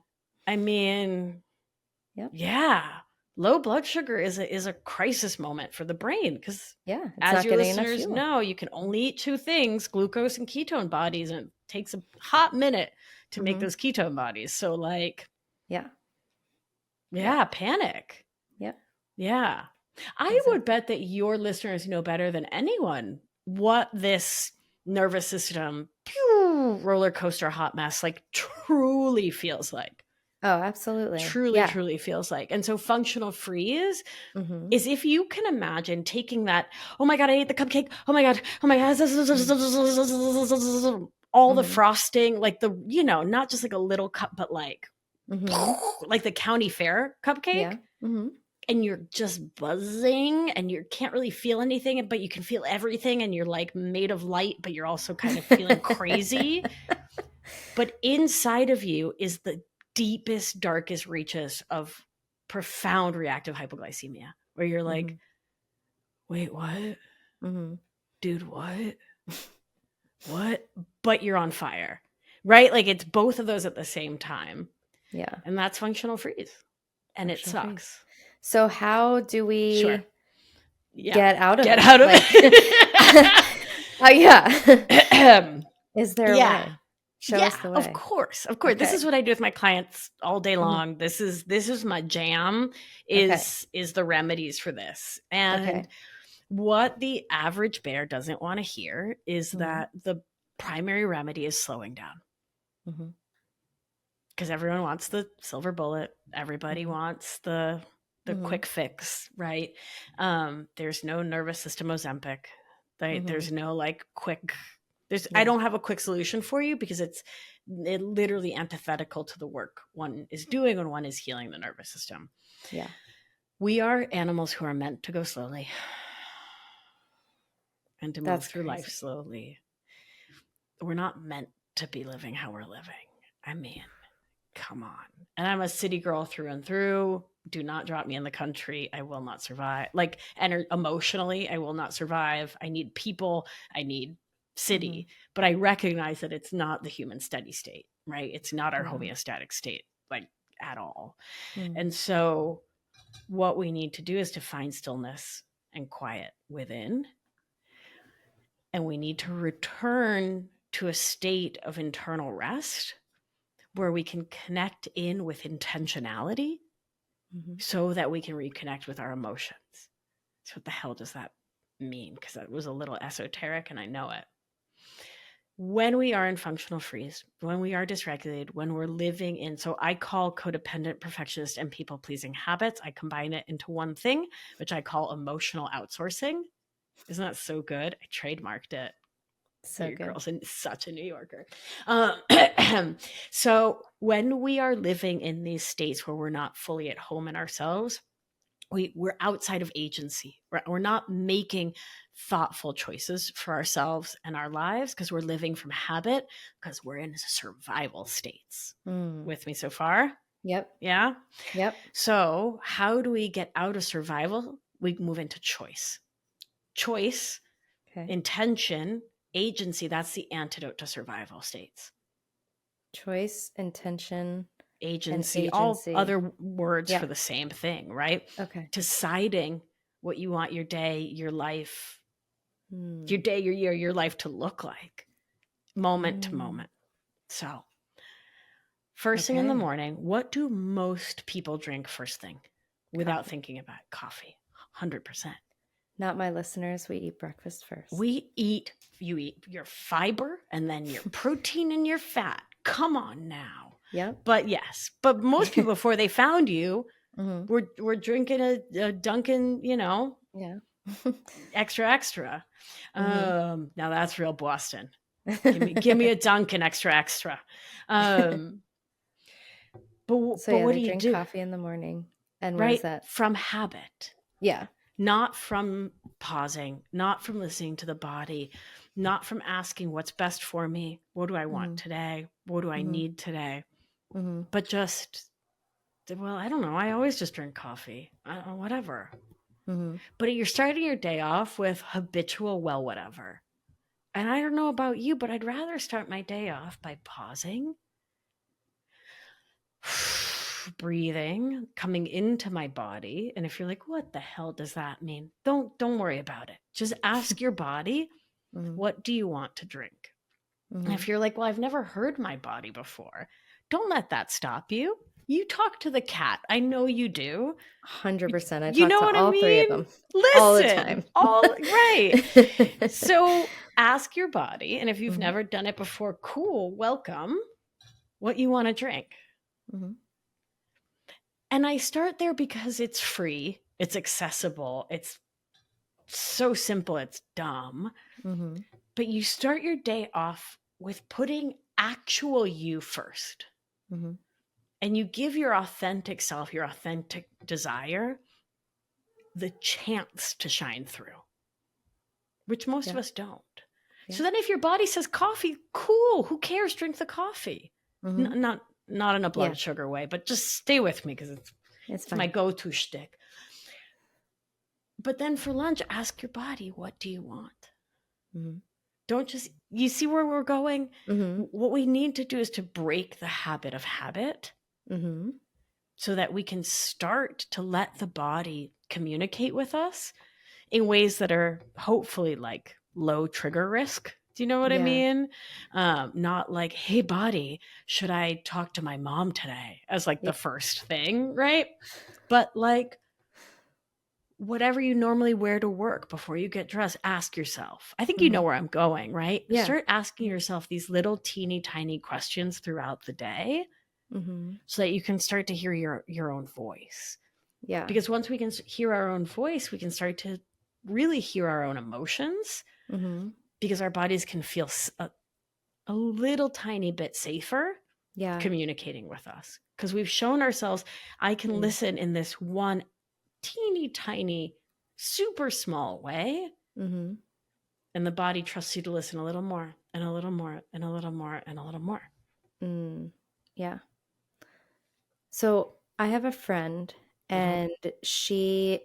I mean, Yep. yeah, low blood sugar is a crisis moment for the brain, because Yeah, it's as not your getting enough listeners fuel. know, you can only eat two things, glucose and ketone bodies, and it takes a hot minute to make Mhm. those ketone bodies. So like, Yeah. yeah, panic. Yep. Yeah. I Exactly. would bet that your listeners know better than anyone what this nervous system roller coaster hot mess like truly feels like. Oh, absolutely. Truly, Yeah. truly feels like. And so functional freeze Mhm. is, if you can imagine taking that, oh my God, I ate the cupcake. Oh my God, Mhm. all the Mhm. frosting, like not just like a little cup, but like Mhm. like the county fair cupcake. Yeah. Mhm. And you're just buzzing and you can't really feel anything, but you can feel everything, and you're like made of light, but you're also kind of feeling crazy. But inside of you is the deepest, darkest reaches of profound reactive hypoglycemia, where you're like, Mhm. wait, what? Mhm. Dude, what? What? But you're on fire, right? Like it's both of those at the same time. Yeah. And that's functional freeze. And it Functional freeze. sucks. So how do Sure. we Yeah. get out of Get it? out of Like, it. yeah. Is there a Yeah. way? Show us Yeah, the of way. course. Of course. This Okay. is what I do with my clients all day Mhm. long. This is my jam, Okay. is the remedies for this. And Okay. what the average bear doesn't want to hear is Mhm. that the primary remedy is slowing down. Mhm. Because everyone wants the silver bullet. Everybody Mhm. wants the Mhm. quick fix, right? There's no nervous system Ozempic. Right? Mhm. There's no like quick. I Yeah. don't have a quick solution for you, because it literally antithetical to the work one is doing when one is healing the nervous system. Yeah. We are animals who are meant to go slowly and to move That's through life crazy. slowly. We're not meant to be living how we're living. I mean, come on. And I'm a city girl through and through. Do not drop me in the country. I will not survive. Like, emotionally, I will not survive. I need people. I need Mhm. city. But I recognize that it's not the human steady state, right? It's not our No. homeostatic state, like at all. Mm. And so, what we need to do is to find stillness and quiet within. And we need to return to a state of internal rest where we can connect in with intentionality, Mhm. so that we can reconnect with our emotions. So what the hell does that mean? Because that was a little esoteric and I know it. When we are in functional freeze, when we are dysregulated, when we're living in, so I call codependent, perfectionist, and people pleasing habits, I combine it into one thing, which I call emotional outsourcing. Isn't that so good? I trademarked it. So Your good. girl's such a New Yorker. So when we are living in these states where we're not fully at home in ourselves, we're outside of agency. We're not making thoughtful choices for ourselves and our lives, because we're living from habit, because we're in survival states. Mm. With me so far? Yep. Yeah. Yep. So how do we get out of survival? We move into choice. Choice, Okay. intention, agency, that's the antidote to survival states. Choice, intention, and Agency, all agency. other words Yeah. for the same thing, right? Okay. Deciding what you want your day, your life, your Mm. day, your year, your life to look like, moment to Mm. moment. So, first thing in the Okay. morning, what do most people drink first thing without Coffee. thinking about it? Coffee? 100%. Not my listeners. We eat breakfast first. You eat your fiber and then your protein and your fat. Come on now. Yep. But yes, but most people, before they found you, We're drinking a Dunkin', Yeah. extra. Now that's real Boston. Give me a Dunkin' extra. But So yeah, what they do you drink do? coffee in the morning. And what is Right? that? From habit. Yeah. Not from pausing, not from listening to the body, not from asking what's best for me. What do I want today? What do I need today? But just, well, I don't know. I always just drink coffee, whatever. But you're starting your day off with habitual, well, whatever. And I don't know about you, but I'd rather start my day off by pausing, breathing, coming into my body. And if you're like, what the hell does that mean? Don't worry about it. Just ask your body, what do you want to drink? And if you're like, well, I've never heard my body before, don't let that stop you. You talk to the cat. I know you do. 100%. I You talk know to what all I mean? three of them. Listen, all the time. Right. So ask your body. And if you've never done it before, cool, welcome. What you want to drink. And I start there because it's free, it's accessible, it's so simple, it's dumb. But you start your day off with putting actual you first. And you give your authentic self, your authentic desire, the chance to shine through, which most of us don't. So then if your body says coffee, cool, who cares? Drink the coffee. Not in a blood sugar way, but just stay with me because it's my go-to shtick. But then for lunch, ask your body, what do you want? Don't just, you see where we're going? What we need to do is to break the habit of habit so that we can start to let the body communicate with us in ways that are hopefully like low trigger risk. Do you know what I mean? Not like, hey, body, should I talk to my mom today as like the first thing, right? But like whatever you normally wear to work before you get dressed, ask yourself. I think you know where I'm going, right? Yeah. Start asking yourself these little teeny tiny questions throughout the day so that you can start to hear your own voice. Yeah. Because once we can hear our own voice, we can start to really hear our own emotions. Because our bodies can feel a little tiny bit safer communicating with us. Because we've shown ourselves, I can listen in this one teeny tiny, super small way. And the body trusts you to listen a little more and a little more and a little more and a little more. Yeah. So I have a friend and she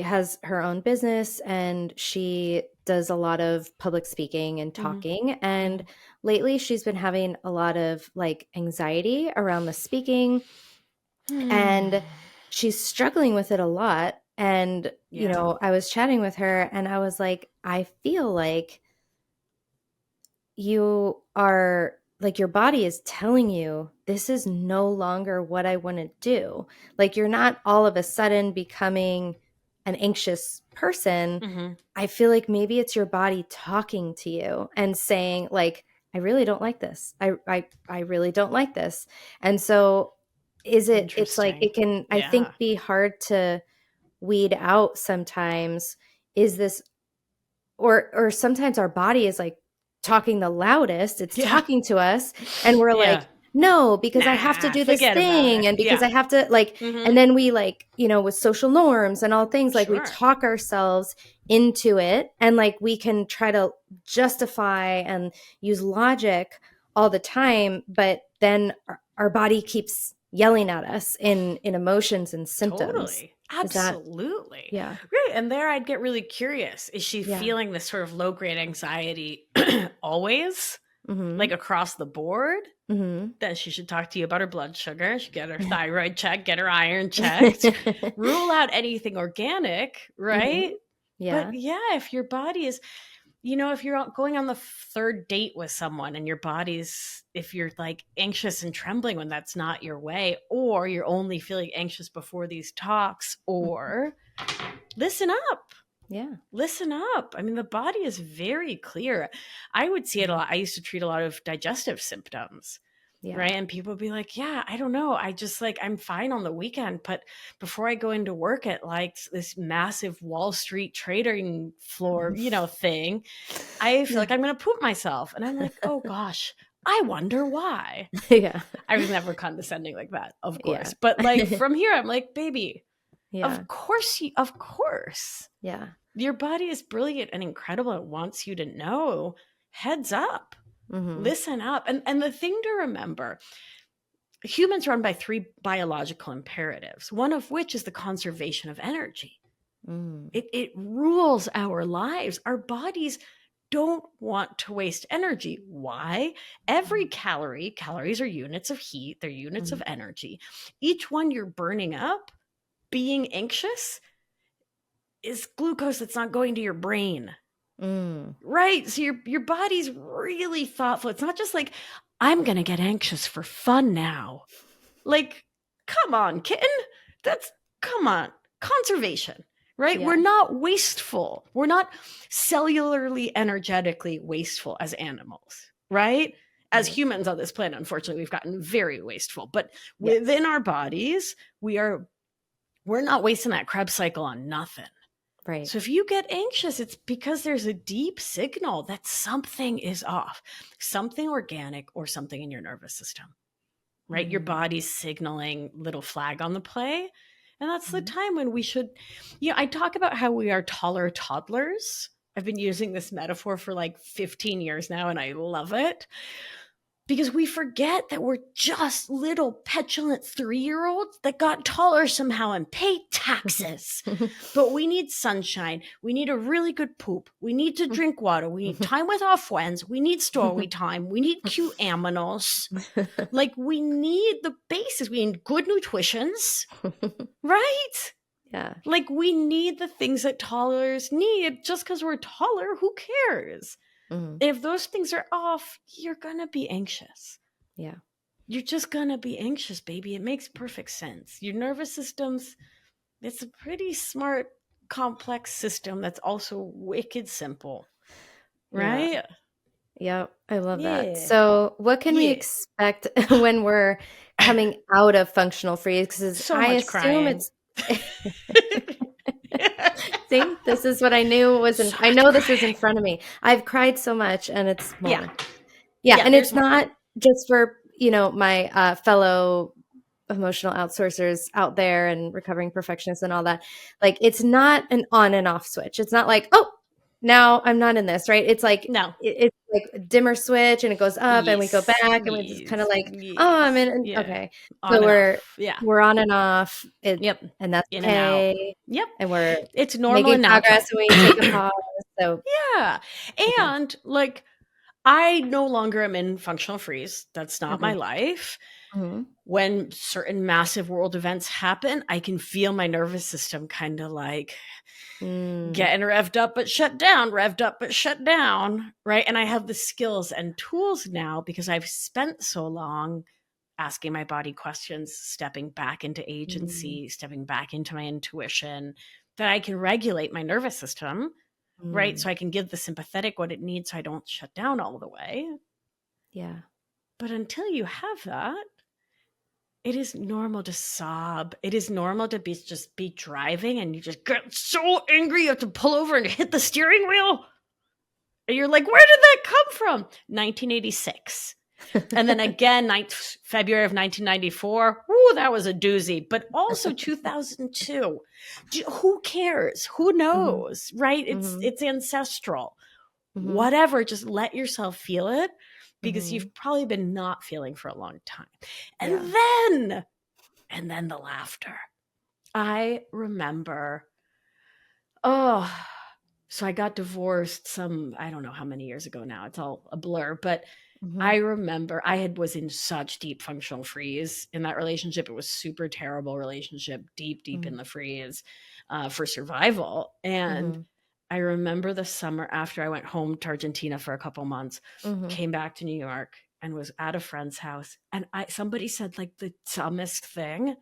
has her own business and she does a lot of public speaking and talking. And lately she's been having a lot of like anxiety around the speaking and she's struggling with it a lot. And, you know, I was chatting with her and I was like, I feel like you are like your body is telling you this is no longer what I want to do. Like you're not all of a sudden becoming an anxious person. I feel like maybe it's your body talking to you and saying like, I really don't like this. I really don't like this. And so it's like it can I think be hard to weed out sometimes. Is this or sometimes our body is like talking the loudest. It's talking to us and we're like, no, because I have to do this thing. And because I have to like, and then we like, you know, with social norms and all things, like we talk ourselves into it and like we can try to justify and use logic all the time. But then our body keeps yelling at us in emotions and symptoms. Totally. Absolutely. Yeah. Right. And there I'd get really curious. Is she feeling this sort of low grade anxiety always? Like across the board? Then she should talk to you about her blood sugar. She should get her thyroid checked, get her iron checked, rule out anything organic, right? Yeah. But if your body is, you know, if you're going on the third date with someone and your body's, if you're like anxious and trembling when that's not your way, or you're only feeling anxious before these talks, or listen up. Yeah. Listen up. I mean, the body is very clear. I would see it a lot. I used to treat a lot of digestive symptoms. Yeah. Right. And people be like, yeah, I don't know. I just like, I'm fine on the weekend. But before I go into work at like this massive Wall Street trading floor, thing, I feel like I'm going to poop myself. And I'm like, oh gosh, I wonder why. Yeah. I was never condescending like that, of course. Yeah. But like from here, I'm like, baby, Yeah. of course. Yeah. Your body is brilliant and incredible. It wants you to know. Heads up. Mm-hmm. Listen up. And the thing to remember, humans run by 3 biological imperatives, one of which is the conservation of energy. Mm. It rules our lives. Our bodies don't want to waste energy. Why? Every calories are units of heat, they're units of energy. Each one you're burning up, being anxious, is glucose that's not going to your brain. Right? So your body's really thoughtful. It's not just like, I'm going to get anxious for fun now. Like, come on, kitten. Come on. Conservation, right? Yeah. We're not wasteful. We're not cellularly, energetically wasteful as animals, right? As humans on this planet, unfortunately, we've gotten very wasteful. But within our bodies, we're not wasting that Krebs cycle on nothing. Right. So if you get anxious, it's because there's a deep signal that something is off, something organic or something in your nervous system, right? Your body's signaling little flag on the play. And that's the time when we should, I talk about how we are taller toddlers. I've been using this metaphor for like 15 years now, and I love it. Because we forget that we're just little petulant 3-year-olds that got taller somehow and paid taxes. But we need sunshine. We need a really good poop. We need to drink water. We need time with our friends. We need story time. We need cute aminos. Like, we need the basis. We need good nutritions. Right? Yeah. Like, we need the things that toddlers need. Just because we're taller, who cares? If those things are off, you're going to be anxious. Yeah. You're just going to be anxious, baby. It makes perfect sense. Your nervous system's, it's a pretty smart, complex system that's also wicked simple. Right? Yeah. Yep. I love that. So what can we expect when we're coming out of functional freeze? Because so I much assume crying. it's See, this is what I knew was in, I know this is in front of me. I've cried so much, and it's more. Yeah, and it's not just for, my fellow emotional outsourcers out there and recovering perfectionists and all that. Like, it's not an on and off switch. It's not like, oh, now I'm not in this, right? It's like, it's like a dimmer switch, and it goes up and we go back, and we're just kind of like, oh, I'm in. Okay. So we're on and off. And that's in okay. And out. And it's normal making and progress, and we take a pause. So and like, I no longer am in functional freeze. That's not my life. When certain massive world events happen, I can feel my nervous system kind of like getting revved up but shut down, revved up but shut down, right? And I have the skills and tools now because I've spent so long asking my body questions, stepping back into agency, stepping back into my intuition, that I can regulate my nervous system, right? So I can give the sympathetic what it needs so I don't shut down all the way. Yeah. But until you have that, it is normal to sob. It is normal to just be driving and you just get so angry you have to pull over and hit the steering wheel. And you're like, where did that come from? 1986. And then again, February of 1994. Ooh, that was a doozy. But also 2002. Who cares? Who knows? Right? It's ancestral. Whatever. Just let yourself feel it. Because you've probably been not feeling for a long time. And then the laughter. I remember, so I got divorced I don't know how many years ago now. It's all a blur. But I remember I was in such deep functional freeze in that relationship. It was super terrible relationship, deep in the freeze for survival. And I remember the summer after I went home to Argentina for a couple months, came back to New York and was at a friend's house. And somebody said like the dumbest thing.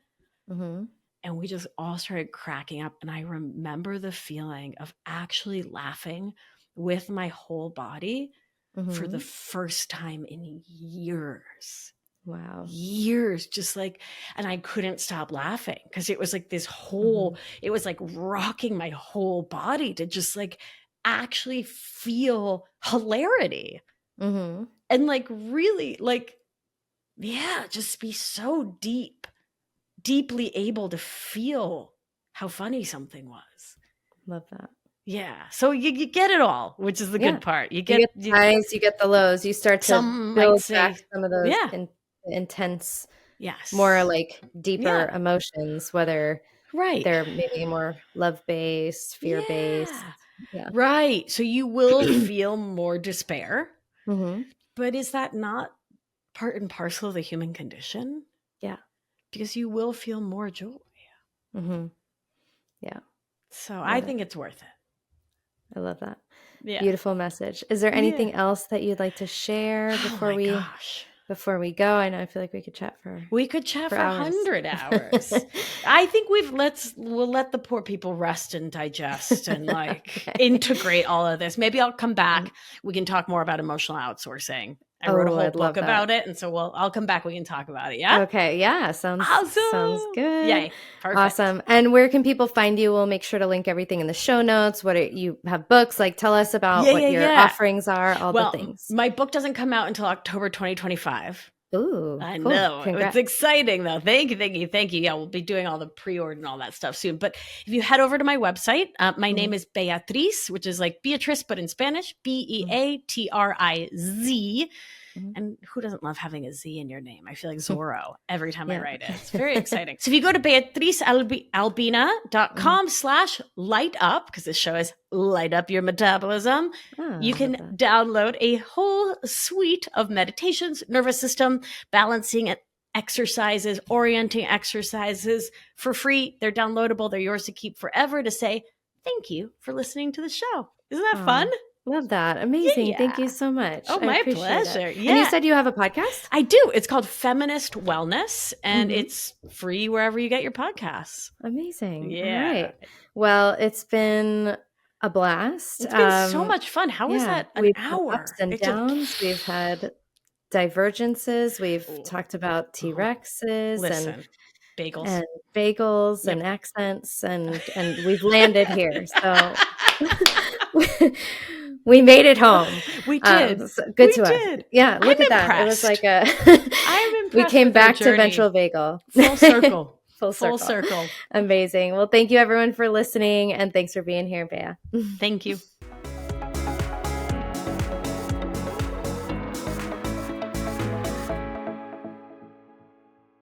And we just all started cracking up. And I remember the feeling of actually laughing with my whole body for the first time in years. Wow. Years, just like, and I couldn't stop laughing because it was like this whole, it was like rocking my whole body to just like actually feel hilarity. Mm-hmm. And like really like, yeah, just be so deeply able to feel how funny something was. Love that. Yeah. So you get it all, which is the good part. You get the highs, you get the lows. You start to some might build say, back some of those yeah, intense, yes, more like deeper yeah, emotions, whether right, they're maybe more love-based, fear-based. yeah, Yeah. right. So you will feel more despair, Mm-hmm. but is that not part and parcel of the human condition? Yeah. Because you will feel more joy. Mm-hmm. Yeah. So Love I it. think it's worth it. I love that. Yeah. Beautiful message. Is there anything else that you'd like to share before we go? I know I feel like we could chat for hours. 100 hours. I think we'll let the poor people rest and digest and like integrate all of this. Maybe I'll come back. We can talk more about emotional outsourcing. I wrote a whole book about it, and so I'll come back. We can talk about it. Yeah. Okay. Yeah. Sounds good. Yay. Perfect. Awesome. And where can people find you? We'll make sure to link everything in the show notes. You have books? Like, tell us about what your offerings are. All the things. My book doesn't come out until October 2025. Ooh, I cool. know. Congrats. It's exciting though. Thank you. Yeah, we'll be doing all the pre-order and all that stuff soon. But if you head over to my website, my name is Beatriz, which is like Beatrice, but in Spanish, Beatriz. And who doesn't love having a Z in your name? I feel like Zorro every time I write it. It's very exciting. So if you go to beatrizalbina.com/light up, because this show is light up your metabolism, you can download a whole suite of meditations, nervous system, balancing exercises, orienting exercises for free. They're downloadable. They're yours to keep forever to say thank you for listening to the show. Isn't that fun? Love that. Amazing. Yeah. Thank you so much. Oh, my pleasure. Yeah. And you said you have a podcast? I do. It's called Feminist Wellness, and it's free wherever you get your podcasts. Amazing. Yeah. All right. Well, it's been a blast. It's been so much fun. How was that an hour? Ups and downs. We've had divergences. We've talked about T-Rexes and bagels and accents, and we've landed here. So we made it home. We did. So good to us. Yeah, look at that. It was like I'm impressed. We came back to Ventral Bagel. Full circle. Full circle. Amazing. Well, thank you everyone for listening, and thanks for being here, Bea. Thank you.